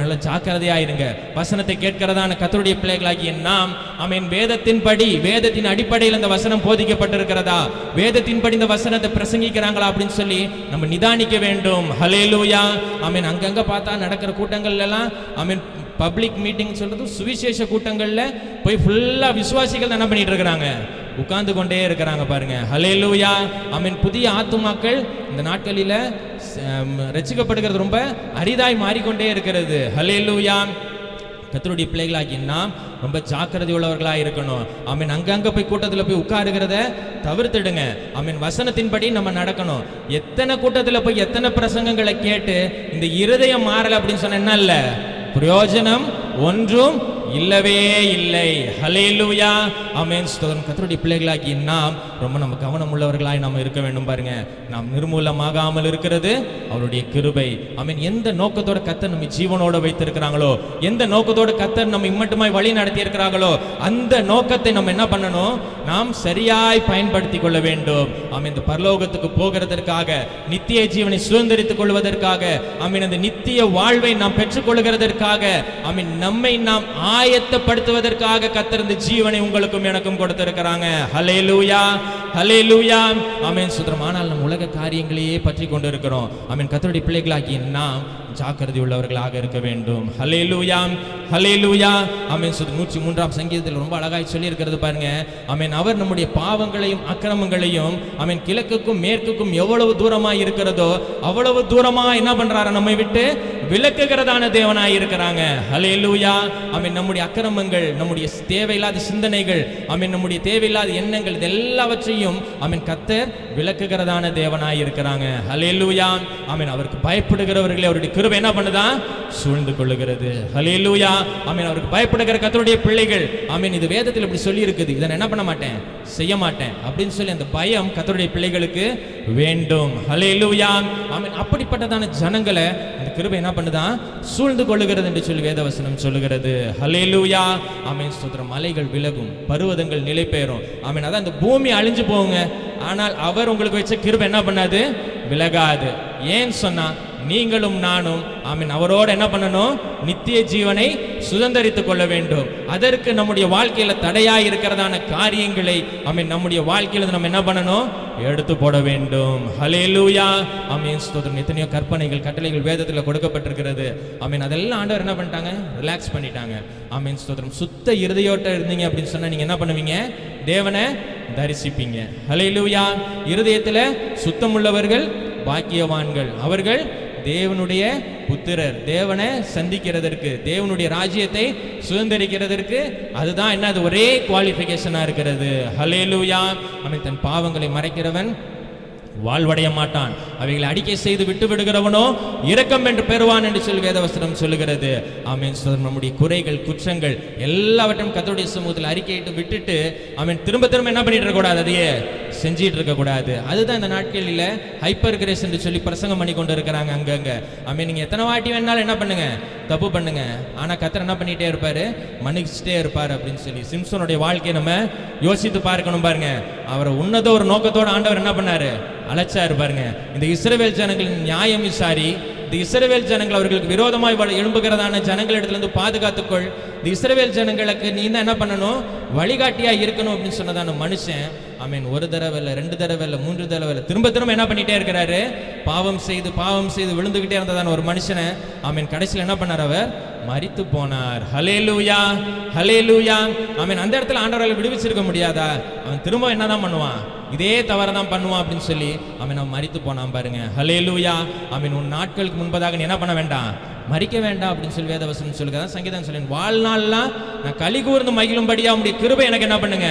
நல்ல ஜாக்கிரதையா இருங்க. வசனத்தை கேட்கிறதான கர்த்தருடைய பிள்ளைகளாகிய நாம் வேதத்தின்படி, வேதத்தின் அடிப்படையில் இந்த வசனம் போதிக்கப்பட்டிருக்கிறதா, வேதத்தின்படி இந்த வசனத்தை பிரசங்கிக்கிறாங்களா அப்படின்னு சொல்லி நம்ம நிதானிக்க வேண்டும். ஹல்லேலூயா. அங்கங்க பார்த்தா நடக்கிற கூட்டங்கள் எல்லாம் பப்ளிக் மீட்டிங் சொல்றது சுவிசேஷ கூட்டங்கள்ல போய் ஃபுல்லா விசுவாசிகள் என்ன பண்ணிட்டு இருக்கிறாங்க? உட்கார்ந்து கொண்டே இருக்கிறாங்க பாருங்க. ஹல்லேலூயா. புதிய ஆத்துமாக்கள் இந்த நாட்களில ரட்சிக்கப்படுகிறது ரொம்ப அரிதாய் மாறிக்கொண்டே இருக்கிறது. ஹல்லேலூயா. கர்த்தருடைய பிள்ளைகளாகி நாம் ரொம்ப ஜாக்கிரதை உள்ளவர்களாக இருக்கணும். அங்கங்க போய் கூட்டத்தில் போய் உட்காருகிறத தவிர்த்துடுங்க. வசனத்தின்படி நம்ம நடக்கணும். எத்தனை கூட்டத்தில் போய் எத்தனை பிரசங்கங்களை கேட்டு இந்த இருதயம் மாறல அப்படின்னு சொன்ன என்ன இல்ல பிரயோஜனம் ஒன்றும் இல்லவே இல்லை. ஹல்லேலூயா. ஸ்தோத்திரம். கர்த்தருடைய பிள்ளைகளாகி நாம் ரொம்ப நம்ம கவனம் உள்ளவர்களாய் நம்ம இருக்க வேண்டும் பாருங்க. நாம் நிர்மூலமாகாமல் இருக்கிறது அவருடைய கிருபை. எந்த நோக்கத்தோட கர்த்தர் நம்ம ஜீவனோட வைத்திருக்கிறாங்களோ, எந்த நோக்கத்தோட கர்த்தர் நம்ம இம்மட்டுமாய் வழி நடத்தி இருக்கிறாங்களோ, அந்த நோக்கத்தை நம்ம என்ன பண்ணணும்? நாம் சரியாய் பயன்படுத்திக் கொள்ள வேண்டும். இந்த பரலோகத்துக்கு போகிறதற்காக, நித்திய ஜீவனை சுதந்திரித்துக் கொள்வதற்காக, அந்த நித்திய வாழ்வை நாம் பெற்றுக் கொள்கிறதற்காக, நம்மை நாம் ஆயத்தப்படுத்துவதற்காக கர்த்தர் இந்த ஜீவனை உங்களுக்கும் எனக்கும் கொடுத்திருக்கிறாங்க. ஹல்லேலூயா. ஹல்லேலூயா. சுதந்திரம். ஆனால் நம் உலக காரியங்களையே பற்றி கொண்டு இருக்கிறோம். கர்த்தருடைய பிள்ளைகளாகிய நாம் ஜாக்கிரதை உள்ளவர்களாக இருக்க வேண்டும். ஹல்லேலூயா. ஹல்லேலூயா. 103ஆம் சங்கீதத்தில் ரொம்ப அழகாய் சொல்லி இருக்கிறது பாருங்க. அவர் நம்முடைய பாவங்களையும் அக்கிரமங்களையும் கிழக்குக்கும் மேற்குக்கும் எவ்வளவு தூரமாய் இருக்கிறதோ அவ்வளவு தூரமா என்ன பண்றாரு? நம்மை விட்டு விலக்குகிறதான தேவனாய் இருக்கிறாங்க. ஹல்லேலூயா. நம்முடைய அக்கிரமங்கள், நம்முடைய தேவையில்லாத சிந்தனைகள், நம்முடைய தேவையில்லாத எண்ணங்கள், இது எல்லாவற்றையும் கர்த்தர் விலக்குகிறதான தேவனாய் இருக்கிறாங்க. ஹல்லேலூயா. அவருக்கு பயப்படுகிறவர்களே அவருடைய கிருபை என்ன பண்ணுதா? சூழ்ந்து கொள்ளுகிறது. ஹல்லேலூயா. அவருக்கு பயப்படுகிற கர்த்தருடைய பிள்ளைகள், இது வேதத்தில் இப்படி சொல்லி இருக்குது, இதை என்ன பண்ண மாட்டேன், செய்ய மாட்டேன் அப்படின்னு சொல்லி அந்த பயம் கர்த்தருடைய பிள்ளைகளுக்கு வேண்டும். ஹல்லேலூயா. அப்படிப்பட்டதான ஜனங்களை அந்த கிருபை என்ன பண்ணுதா? சூழ்ந்து கொள்ளுகிறது என்று சொல்லி வேதவசனம் சொல்லுகிறது. ஹல்லேலூயா. ஸ்தோத்திரம். மலைகள் விலகும், பர்வதங்கள் நிலை பெயரும். அதான் இந்த பூமி அழிஞ்சு போகுங்க, ஆனால் அவர் உங்களுக்கு வச்ச கிருபை என்ன பண்ணாது? விலகாது. ஏன் சொன்னா நீங்களும் நானும் அவரோட என்ன பண்ணணும்? நித்திய ஜீவனை சுதந்திரித்துக் கொள்ள வேண்டும். அதற்கு நம்முடைய வாழ்க்கையில தடையாய் இருக்கிறதான காரியங்களை நம்முடைய வாழ்க்கையில நம்ம என்ன பண்ணணும்? எடுத்து போட வேண்டும். ஹல்லேலூயா. ஸ்தோத்திரம். எத்தனையோ கற்பனைகள், கட்டளைகள் வேதத்தில் கொடுக்கப்பட்டிருக்கிறது. அதெல்லாம் ஆண்டவர் என்ன பண்ணிட்டாங்க? ரிலாக்ஸ் பண்ணிட்டாங்க. ஸ்தோத்திரம். சுத்த இருதயோட்ட இருந்தீங்க அப்படின்னு சொன்னா நீங்க என்ன பண்ணுவீங்க? தேவனை தரிசிப்பீங்க. ஹல்லேலூயா. இருதயத்துல சுத்தம் உள்ளவர்கள் பாக்கியவான்கள், அவர்கள் தேவனுடைய புத்திரர். தேவனை சந்திக்கிறதற்கு, தேவனுடைய ராஜ்யத்தை சுதந்திரிக்கிறதற்கு அதுதான் என்ன? அது ஒரே குவாலிஃபிகேஷனா இருக்கிறது. ஹல்லேலூயா. தன் பாவங்களை மறைக்கிறவன் வாழ்வடைய மாட்டான். அவைகளை அறிக்கை செய்து விட்டு விடுகிறவனோ இரக்கம் என்று பெறுவான் என்று சொல்லி வேதவசனம் சொல்லுகிறது. ஆமென். நம்முடைய குறைகள் குற்றங்கள் எல்லாவற்றையும் கர்த்தருடைய சமூகத்தில் அறிக்கையிட்டு விட்டுட்டு ஆமென் திரும்ப திரும்ப என்ன பண்ணிட்டு இருக்க கூடாது, அதையே செஞ்சிட்டு இருக்க கூடாது. அதுதான் இந்த நாட்களில் ஹைப்பர் கிரேஸ் என்று சொல்லி பிரசங்கம் பண்ணி கொண்டு இருக்கிறாங்க அங்கங்க. ஆமென். நீங்க எத்தனை வாட்டி வேணாலும் என்ன பண்ணுங்க, தப்பு பண்ணுங்க, ஆனா கர்த்தர் என்ன பண்ணிட்டே இருப்பாரு, மன்னிச்சுட்டே இருப்பாரு அப்படின்னு சொல்லி சிம்சோனுடைய வாழ்க்கையை நம்ம யோசித்து பார்க்கணும். பாருங்க, அவரை உன்னத ஒரு நோக்கத்தோட ஆண்டவர் என்ன பண்ணாரு, அழைச்சாரு. பாருங்க, இந்த இஸ்ரவேல் ஜனங்களின் நியாயம் விசாரி, இந்த இஸ்ரவேல் ஜனங்கள் அவர்களுக்கு விரோதமாய் எழும்புகிறதான ஜனங்களிடத்திலிருந்து பாதுகாத்துக்கொள், இந்த இஸ்ரவேல் ஜனங்களுக்கு நீ என்ன பண்ணணும், வழிகாட்டியா இருக்கணும் அப்படின்னு சொன்னதான மனுஷன் ஆமென் ஒரு தடவை இல்லை, 2 தடவை இல்லை, 3 தடவை இல்லை, திரும்ப திரும்ப என்ன பண்ணிட்டே இருக்கிறாரு, பாவம் செய்து விழுந்துகிட்டே இருந்ததான ஒரு மனுஷனை ஆமென் கடைசியில் என்ன பண்ணார், அவர் மரித்து போனார். ஹல்லேலூயா, ஹல்லேலூயா. ஆமென். அந்த இடத்துல ஆண்டவரால் விடுவிச்சிருக்க முடியாதா? அவன் திரும்ப என்னதான் பண்ணுவான், இதே தவறை தான் பண்ணுவான் அப்படின்னு சொல்லி அவன் நம்ம மரித்து போனான். பாருங்க, ஹல்லேலூயா. ஆமென். உன் நாட்களுக்கு முன்பதாக நீ என்ன பண்ண வேண்டாம், மரிக்க வேண்டாம் அப்படின்னு சொல்லி வேதவசனம் சொல்லுகிறதா. சங்கீதம் சொல்லி வாழ்நாள்லாம் நான் களி கூர்ந்து மகிழும்படியா உடைய கிருபை எனக்கு என்ன பண்ணுங்க,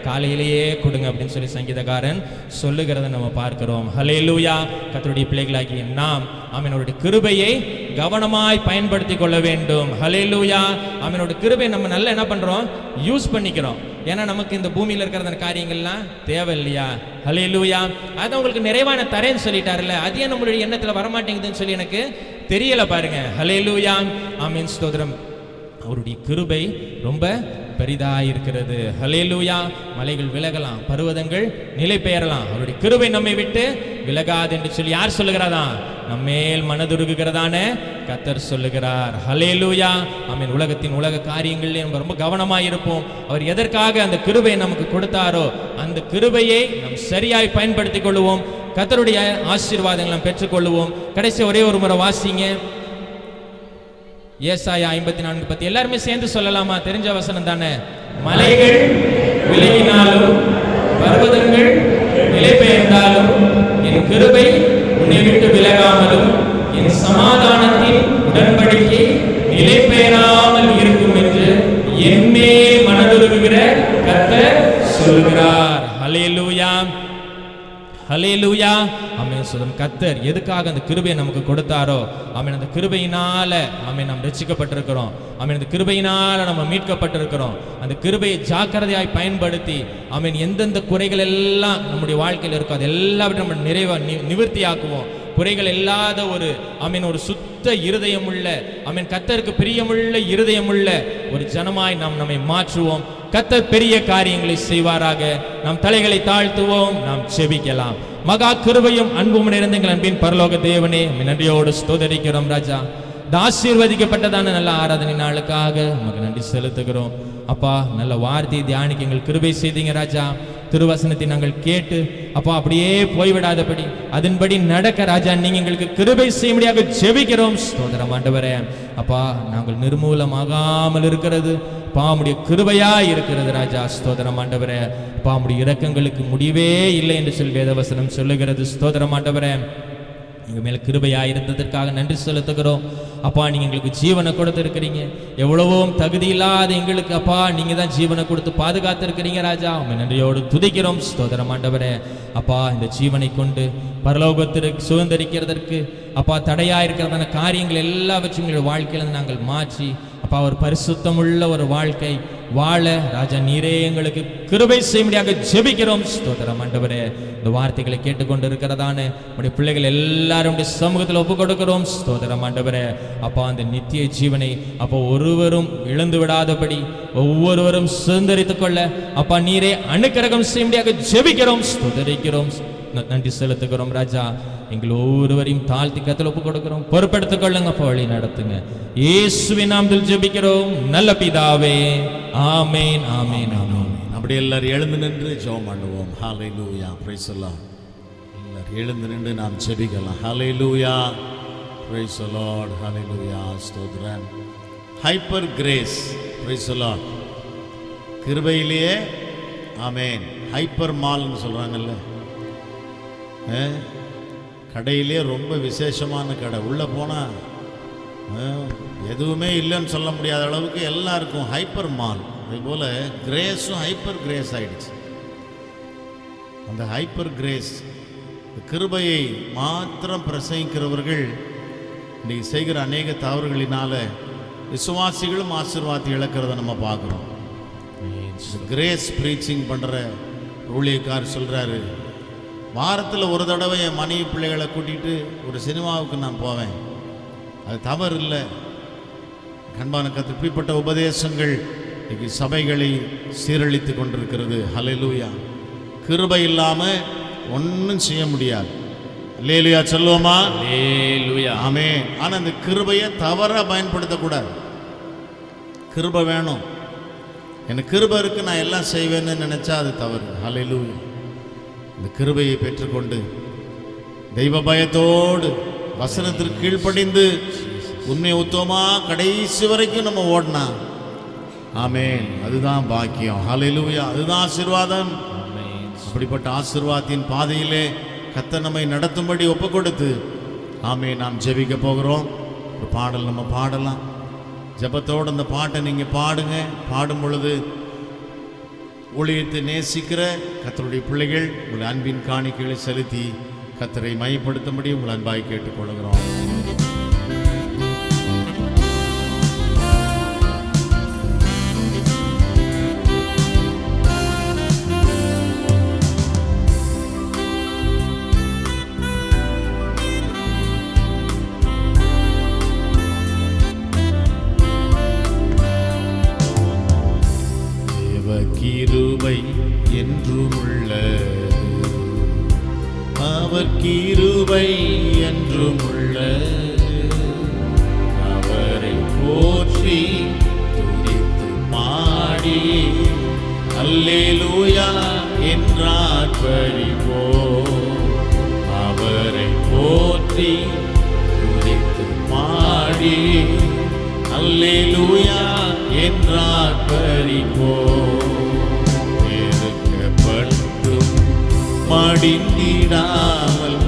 காலையிலேயே கொடுங்க அப்படின்னு சொல்லி சங்கீதக்காரன் சொல்லுகிறத நம்ம பார்க்கிறோம். ஹல்லேலூயா. கர்த்தருடைய பிள்ளைகளாகிய நாம் அவனுடைய கிருபையை கவனமாய் பயன்படுத்தி கொள்ள வேண்டும். ஹல்லேலூயா. அவனுடைய கிருபை நம்ம நல்லா என்ன பண்றோம், யூஸ் பண்ணிக்கிறோம். ஏன்னா நமக்கு இந்த பூமியில் இருக்கிற காரியங்கள்லாம் தேவை இல்லையா? ஹல்லேலூயா. அதான் உங்களுக்கு நிறைவான தரேன்னு சொல்லிட்டாருல்ல, அது ஏன் நம்மளுடைய எண்ணத்துல வரமாட்டேங்குதுன்னு சொல்லி எனக்கு தெரியல. பாருங்க, ஹல்லேலூயா. ஆமென். ஸ்தோத்திரம். அவருடைய கிருபை ரொம்ப பெரிதாயிருக்கிறது. ஹல்லேலூயா. மலைகள் விலகலாம், பர்வதங்கள் நிலை பெயரலாம், அவருடைய கிருபை நம்மை விட்டு விலகாது என்று சொல்லி யார் சொல்லுகிறாரா, நம்மேல் மனதுருகுகிறதான கர்த்தர் சொல்லுகிறார். ஹல்லேலூயா. ஆமென். உலகத்தின் உலக காரியங்களில் நம்ம ரொம்ப கவனமாக இருப்போம். அவர் எதற்காக அந்த கிருபையை நமக்கு கொடுத்தாரோ அந்த கிருபையை நாம் சரியாய் பயன்படுத்தி கொள்வோம். கர்த்தருடைய ஆசீர்வாதங்களை நாம் பெற்றுக்கொள்வோம். கடைசி ஒரே ஒரு முறை வாசிங்க, ஏசாயா 54:10. எல்லாருமே சேர்ந்து சொல்லலாமா? தெரிஞ்ச வசனம் தானே. மலைகள் விலகினாலும் பர்வதங்கள் நிலை பெயர்ந்தாலும் என் கிருபை உன்னை விட்டு விலகாமலும் என் சமாதானத்தின் உடன்படிக்கை நிலை பெயராமல் இருக்கும் என்று என்மேல் மனதுருகுகிற கர்த்தர் சொல்லுகிறார். ஹல்லேலூயா, ஹல்லேலூயா. ஆமென். சொல்லும் கர்த்தர் எதுக்காக அந்த கிருபையை நமக்கு கொடுத்தாரோ ஆமென், அந்த கிருபையினால ஆமென் நாம் ரட்சிக்கப்பட்டிருக்கிறோம். ஆமென். அந்த கிருபையினால நம்ம மீட்கப்பட்டிருக்கிறோம். அந்த கிருபையை ஜாக்கிரதையாய் பயன்படுத்தி ஆமென் எந்தெந்த குறைகள் எல்லாம் நம்முடைய வாழ்க்கையில் இருக்கோ அது எல்லாவற்றையும் நம்ம நிவர்த்தி ஆக்குவோம். குறைகள் இல்லாத ஒரு ஆமென் ஒரு சுத்த இருதயமுள்ள ஆமென் கர்த்தருக்கு பிரியமுள்ள இருதயமுள்ள ஒரு ஜனமாய் நாம் நம்மை மாற்றுவோம். கர்த்தர் பெரிய காரியங்களை செய்வாராக. நாம் தலைகளை தாழ்த்துவோம், நாம் செபிக்கலாம். மகா கிருபையும் அன்பும் நிறைந்த எங்கள் அன்பின் பரலோக தேவனே, நன்றியோடு ஸ்தோத்தரிக்கிறோம் ராஜா. இந்த ஆசீர்வதிக்கப்பட்டதான நல்ல ஆராதனை நாளுக்காக நமக்கு நன்றி செலுத்துகிறோம். அப்பா, நல்ல வார்த்தையை தியானிக்க எங்கள் கிருபை செய்தீங்க ராஜா. திருவசனத்தை நாங்கள் கேட்டு அப்பா அப்படியே போய்விடாதபடி அதன்படி நடக்க ராஜா நீங்க எங்களுக்கு கிருபை செய்யும்படியாக ஜெபிக்கிறோம். ஸ்தோத்திரம் ஆண்டவரே. அப்பா, நாங்கள் நிர்மூலமாகாமல் இருக்கிறது பாமுடைய கிருபையா இருக்கிறது ராஜா. ஸ்தோத்திரம் ஆண்டவரே. பாமுடைய இரக்கங்களுக்கு முடிவே இல்லை என்று சொல்லி வேதவசனம் சொல்லுகிறது. ஸ்தோத்திரம் ஆண்டவரே. எங்க மேல கிருபையா இருந்ததற்காக நன்றி செலுத்துகிறோம். அப்பா, நீங்க எங்களுக்கு ஜீவனை கொடுத்திருக்கிறீங்க. எவ்வளவோ தகுதி இல்லாத எங்களுக்கு அப்பா நீங்க தான் ஜீவனை கொடுத்து பாதுகாத்திருக்கிறீங்க ராஜா. உங்க நன்றியோடு துதிக்கிறோம். ஸ்தோத்திரம் ஆண்டவரே. அப்பா, இந்த ஜீவனை கொண்டு பரலோகத்திற்கு சுதந்திரிக்கிறதற்கு அப்பா தடையா இருக்கிறதான காரியங்கள் எல்லாவற்றையும் எங்களுடைய வாழ்க்கையிலிருந்து நாங்கள் மாற்றி அப்பா ஒரு பரிசுத்தமுள்ள ஒரு வாழ்க்கை வாழ ராஜா நீரே எங்களுக்கு கிருபை செய்யும்படியாக ஜெபிக்கிறோம். ஸ்தோத்திரம் ஆண்டவரே. இந்த வார்த்தைகளை கேட்டுக்கொண்டு இருக்கிறதான உடைய பிள்ளைகள் எல்லாரும் சமூகத்தில் ஒப்பு கொடுக்கிறோம். ஸ்தோத்திரம் ஆண்டவரே. அப்பா, அந்த நித்திய ஜீவனை அப்போ ஒருவரும் இழந்து விடாதபடி ஒவ்வொருவரும் சுதந்திரித்துக் கொள்ள அப்பா நீரே அனுக்கிரகம் செய்யும்படியாக ஜெபிக்கிறோம். ஸ்தோத்திரிக்கிறோம், நன்றி செலுத்துகிறோம் ராஜா. எங்கள் ஒவ்வொருவரையும் தாழ்த்தி கத்தில் ஒப்பு கொடுக்கிறோம். பொறுப்படுத்திக் கொள்ளுங்க, வழி நடத்துங்க. இயேசுவின் நாமத்தில் ஜெபிக்கிறோம் நல்ல பிதாவே. ஆமென், ஆமென், ஆமென். அப்படி எல்லாரும் எழுந்து நின்று ஜெபம் பண்ணுவோம். ஹல்லேலூயா, பிரைஸ் தி லார்ட். எல்லாரும் எழுந்து நின்று நாம் ஜெபிக்கலாம். ஹல்லேலூயா, பிரைஸ் தி லார்ட். ஹல்லேலூயா, ஸ்தோத்திரம். Hyper grace, praise the Lord. கிருபையிலேயே ஆமென். ஹைப்பர் மால்னு சொல்றாங்கல்ல, கடையிலே ரொம்ப விசேஷமான கடை. உள்ளே போனால் எதுவுமே இல்லைன்னு சொல்ல முடியாத அளவுக்கு எல்லாம் இருக்கும். Hyper mall. அதுபோல் கிரேஸும் ஹைப்பர் கிரேஸ் ஆயிடுச்சு. அந்த ஹைப்பர் கிரேஸ் கிருபையை மாத்திரம் பிரசங்கிக்கிறவர்கள் இன்னைக்கு செய்கிற அநேக தவறுகளினால விசுவாசிகளும் ஆசீர்வாதத்தை இழக்கிறத நம்ம பார்க்குறோம். கிரேஸ் ப்ரீச்சிங் பண்ணுற ஊழியக்கார் சொல்கிறாரு, வாரத்தில் ஒரு தடவை என் மனைவி பிள்ளைகளை கூட்டிகிட்டு ஒரு சினிமாவுக்கு நான் போவேன், அது தவறு இல்லை. கண்பான கர்த்தர், இப்படிப்பட்ட உபதேசங்கள் இன்னைக்கு சபைகளை சீரழித்து கொண்டிருக்கிறது. ஹல்லேலூயா. கிருபை இல்லாமல் ஒன்றும் செய்ய முடியாது. அல்லேலூயா சொல்லுவோமா? அல்லேலூயா. ஆமென். ஆனால் அந்த கிருபையை தவறாக பயன்படுத்தக்கூடாது. கிருபை வேணும். எனக்கு கிருபை இருக்கு, நான் எல்லாம் செய்வேன்னு நினைச்சா அது தவறு. ஹல்லேலூயா. இந்த கிருபையை பெற்றுக்கொண்டு தெய்வ பயத்தோடு வசனத்திற்கு கீழ்ப்படிந்து உண்மை உத்தமா கடைசி வரைக்கும் நம்ம ஓடனா, ஆமென், அதுதான் பாக்கியம். ஹல்லேலூயா. அதுதான் ஆசீர்வாதம். அப்படிப்பட்ட ஆசீர்வாதத்தின் பாதையிலே கர்த்தர் நம்மை நடத்தும்படி ஒப்பு கொடுத்து, ஆமென், நாம் ஜெபிக்க போகிறோம். ஒரு பாடல் நம்ம பாடலாம். ஜெபத்தோடு அந்த பாட்டை நீங்கள் பாடுங்க. பாடும் பொழுது ஊழியத்தை நேசிக்கிற கர்த்தருடைய பிள்ளைகள் உங்கள் அன்பின் காணிக்கைகளை செலுத்தி கர்த்தரை மையப்படுத்தும்படி உங்கள் அன்பாய் கேட்டுக்கொள்கிறோம். கிருபை என்றும் உள்ளது, அவர் கிருபை என்றும் உள்ளது. அவரை போற்றி துதித்து பாடி அல்லேலூயா என்றார் பரிவோம். அவரை போற்றி துதித்து பாடி அல்லேலூயா என்றார் பரிவோம். மடிந்திடாமல்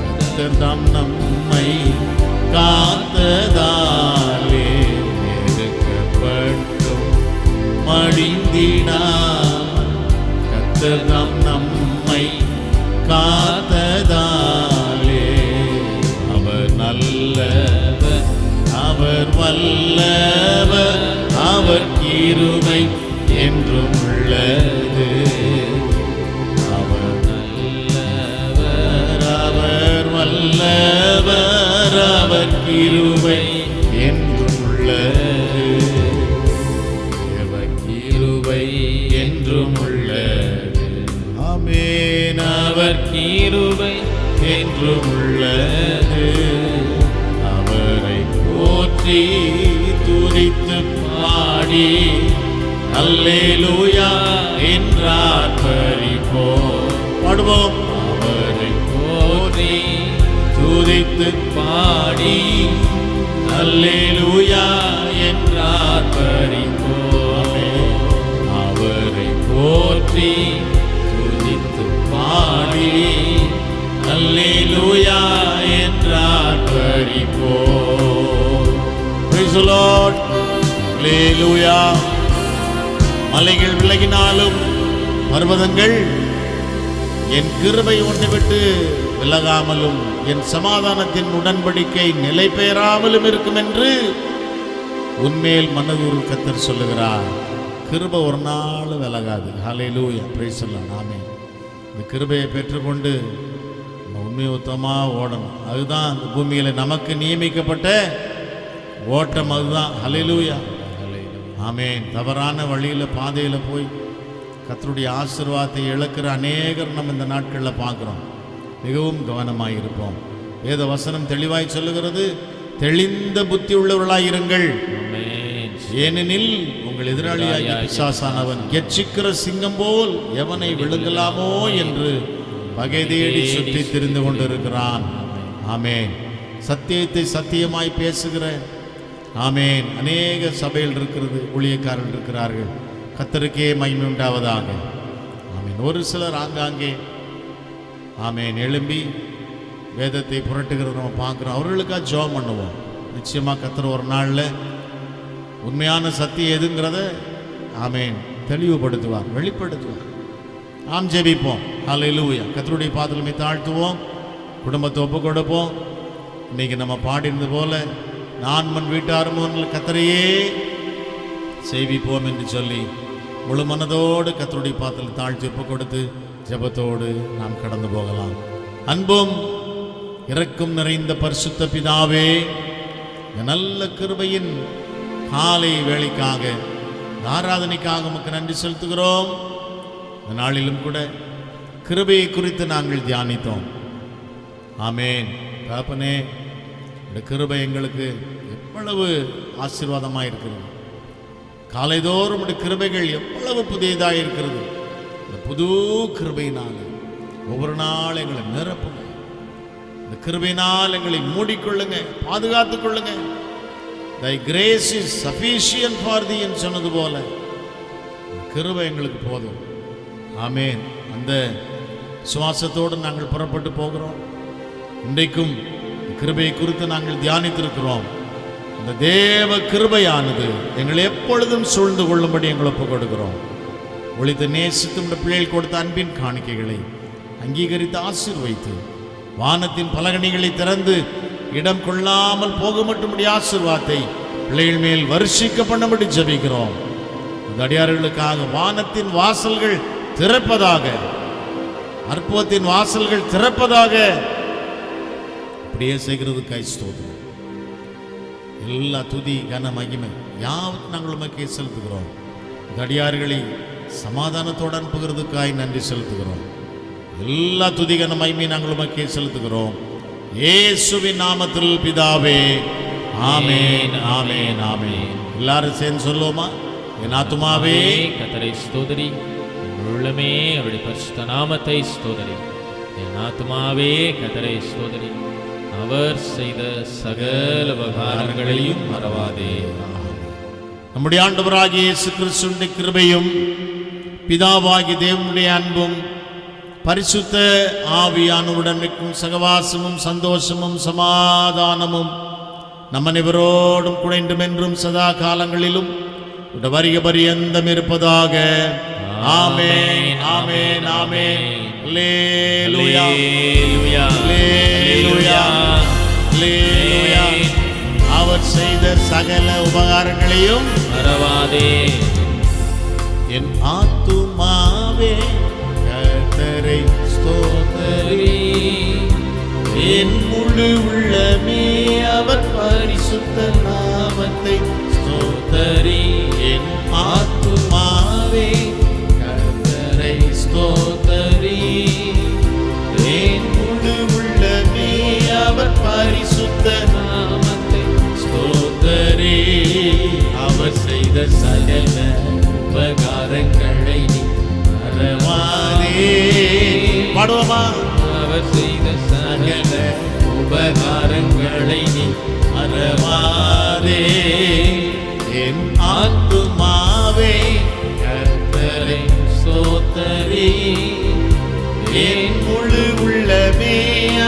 கர்த்தர் தாம் நம்மை காத்ததாலே, நெருக்கப்பட்டும் மடிந்திடாமல் கர்த்தர் தாம் நம்மை காத்ததாலே. அவர் நல்லவர், அவர் வல்லவர், அவர் கிருபை என்றும் உள்ளது. வல்லவர், அவர் கிருபை என்றும் உள்ளது. அவர் கிருபை என்றும் உள்ளது. ஆமென். அவர் கிருபை என்றும் உள்ளது. அவரை போற்றி துதித்து பாடி அல்லேலூயா என்றார் பரிவோம். பாடுவோம். அவரை போற்றி துதித்து பாடி அல்லேலூயா என்றார் பரிவோம். அவரை போற்றி துதித்து பாடி அல்லேலூயா என்றார் பரிவோம். Praise the Lord. அல்லேலூயா. மலைகள் விலகினாலும் பர்வதங்கள் என் கிருபை ஒன்று விட்டு விலகாமலும் என் சமாதானத்தின் உடன்படிக்கை நிலை பெயராமலும் இருக்கும் என்று உன்மேல் மனதுரு கர்த்தர் சொல்லுகிறார். கிருபை ஒரு நாள் விலகாது. ஹல்லேலூயா. Price the Lord. ஆமென். இந்த கிருபையை பெற்றுக்கொண்டு உண்மை உத்தமாக ஓடணும். அதுதான் இந்த பூமியில் நமக்கு நியமிக்கப்பட்ட ஓட்டம். அதுதான். ஹல்லேலூயா. ஆமென். தவறான வழியில் பாதையில் போய் கர்த்தருடைய ஆசீர்வாதத்தை இழக்கிற அநேகர் நம்ம இந்த நாட்களில் பார்க்குறோம். மிகவும் கவனமாக இருப்போம். வேத வசனம் தெளிவாய் சொல்லுகிறது, தெளிந்த புத்தி உள்ளவர்களாயிருங்கள், ஏனெனில் உங்கள் எதிராளியாகிய பிசாசானவன் கெர்ச்சிக்கிற சிங்கம் போல் எவனை விழுங்கலாமோ என்று பகை தேடி சுற்றி திரிந்து கொண்டிருக்கிறான். ஆமென். சத்தியத்தை சத்தியமாய் பேசுகிற ஆமென் அநேக சபையில் இருக்கிறது, ஊழியக்காரர்கள் இருக்கிறார்கள். கர்த்தருக்கே மகிமை உண்டாவதாக. ஆமென். ஒரு சிலர் ஆங்காங்கே ஆமென் எழும்பி வேதத்தை புரட்டுகிறது நம்ம பார்க்குறோம். அவர்களுக்காக ஜெபம் பண்ணுவோம். நிச்சயமாக கர்த்தர் ஒரு நாளில் உண்மையான சத்தியம் எதுங்கிறத ஆமென் தெளிவுபடுத்துவார், வெளிப்படுத்துவார். நாம் ஜெபிப்போம். ஹல்லேலூயா. கர்த்தருடைய பாதத்தில் தாழ்த்துவோம், குடும்பத்தை ஒப்பு கொடுப்போம். இன்னைக்கு நம்ம பாடினது போல நான் மன் வீட்டாரும் கர்த்தரையே சேவிப்போம் என்று சொல்லி முழு மனதோடு கர்த்தருடைய பாதத்தில் தாழ்த்தி ஒப்பு கொடுத்து ஜெபத்தோடு நாம் கடந்து போகலாம். அன்பும் இரக்கம் நிறைந்த பரிசுத்த பிதாவே, இந்த நல்ல கிருபையின் காலை வேளைக்காக, இந்த ஆராதனைக்காக உமக்கு நன்றி செலுத்துகிறோம். இந்த நாளிலும் கூட கிருபையை குறித்து நாங்கள் தியானித்தோம். ஆமேன். தகப்பனே, இந்த கிருபை எங்களுக்கு எவ்வளவு ஆசீர்வாதமாக இருக்கிறது. காலைதோறும் இந்த கிருபைகள் எவ்வளவு புதியதாக இருக்கிறது. இந்த புது கிருபையினால் ஒவ்வொரு நாள் எங்களை நிரப்புங்க. இந்த கிருபையினால் எங்களை மூடிக்கொள்ளுங்க, பாதுகாத்துக் கொள்ளுங்க. Thy grace is sufficient for thee என்று சொன்னது போல கிருபை எங்களுக்கு போதும். ஆமேன். அந்த சுவாசத்தோடு நாங்கள் புறப்பட்டு போகிறோம். இன்றைக்கும் கிருபையை குறித்து நாங்கள் தியானித்திருக்கிறோம். இந்த தேவ கிருபையானது எங்களை எப்பொழுதும் சூழ்ந்து கொள்ளும்படி எங்களை ஒப்புக் கொடுக்கிறோம். ஒளித்து நேசித்து இந்த பிள்ளைகள் கொடுத்த அன்பின் காணிக்கைகளை அங்கீகரித்து ஆசீர்வைத்து வானத்தின் பலகணிகளை திறந்து இடம் கொள்ளாமல் போக மட்டும்படி ஆசீர்வாதத்தை பிள்ளைகள் மேல் வருஷிக்க பண்ணும்படி ஜெபிக்கிறோம். இந்த அடியார்களுக்காக வானத்தின் வாசல்கள் திறப்பதாக, அற்புதத்தின் வாசல்கள் திறப்பதாக அப்படியே செய்கிறதுக்காய் ஸ்தோத்திரம். எல்லா துதி கன மகிமை யாவற்றையும் நாங்கள் உமக்கே செலுத்துகிறோம். இந்த அடியார்களை சமாதானத்தோடு அனுப்புகிறதுக்காய் நன்றி செலுத்துகிறோம். எல்லா துதி கன மகிமை நாங்கள் உமக்கே செலுத்துகிறோம். இயேசுவின் நாமத்தில் பிதாவே, ஆமென், ஆமென், ஆமென். எல்லாரும் சேர்ந்து சொல்லுவோமா? என் ஆத்துமாவே கர்த்தரை ஸ்தோத்திரி, என் உள்ளமே அவருடைய பரிசுத்த நாமத்தை ஸ்தோத்திரி. என் ஆத்துமாவே கர்த்தரை ஸ்தோத்திரி, அவர் செய்த சகல உபகாரங்களையும் மறவாதே. நம்முடைய ஆண்டவராகிய இயேசு கிறிஸ்துவின் கிருபையும் பிதாவாகிய தேவனுடைய அன்பும் பரிசுத்த ஆவியானவருடன் இருக்கும் சகவாசமும் சந்தோஷமும் சமாதானமும் நம்ம அனைவரோடும் கூட என்றும் சதா காலங்களிலும் வருக பரியந்தம் இருப்பதாக. ஆமென், ஆமென், ஆமென். அல்லேலூயா, அல்லேலூயா, அல்லேலூயா. அவர் செய்த சகல உபகாரங்களையும் மறவாதே. என் ஆத்துமாவே கர்த்தரை ஸ்தோத்திரி, என் முழு உள்ளமே அவர் பரிசுத்த நாமத்தை ஸ்தோத்திரி. என் ஆத்துமாவே கர்த்தரை ஸ்தோத்திரி, என் முழு உள்ளமே அவர் பரிசுத்த நாமத்தை ஸ்தோத்திரி. அவர் செய்த சகல உபகாரங்களை மறவாதே. பாடுவோமா? அவர் செய்த சகல உபகாரங்களை மறவாதே. என் ஆத்துமாவே கர்த்தரை ஸ்தோத்திரி, என் முழு உள்ளமே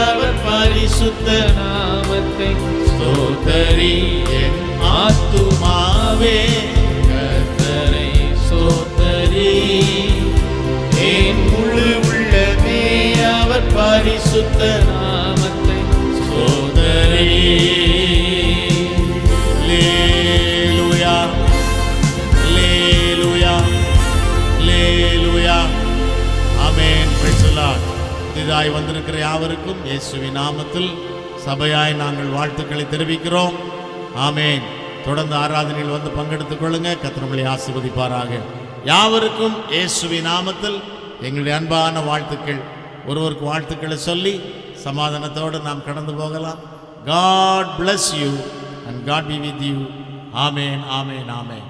அவர் பரிசுத்த நாமத்தை ஸ்தோத்திரி. என் ஆத்துமாவே கர்த்தரை ஸ்தோத்திரி, என் முழு உள்ளமே அவர் பரிசுத்த நாமத்தை ஸ்தோத்திரி. Alleluia, alleluia, alleluia. Amen. Praise the Lord. புதிதாய் வந்திருக்கிற யாவருக்கும் இயேசுவின் நாமத்தில் சபையாய் நாங்கள் வாழ்த்துக்களை தெரிவிக்கிறோம். ஆமென். தொடர்ந்து ஆராதனையில் வந்து பங்கெடுத்துக் கொள்ளுங்க. கர்த்தர் உங்களை ஆசீர்வதிப்பாராக. யாவருக்கும் இயேசுவின் நாமத்தில் எங்களுடைய அன்பான வாழ்த்துக்கள். ஒருவருக்கு வாழ்த்துக்களை சொல்லி சமாதானத்தோடு நாம் கடந்து போகலாம். God bless you and God be with you. Amen, amen, amen.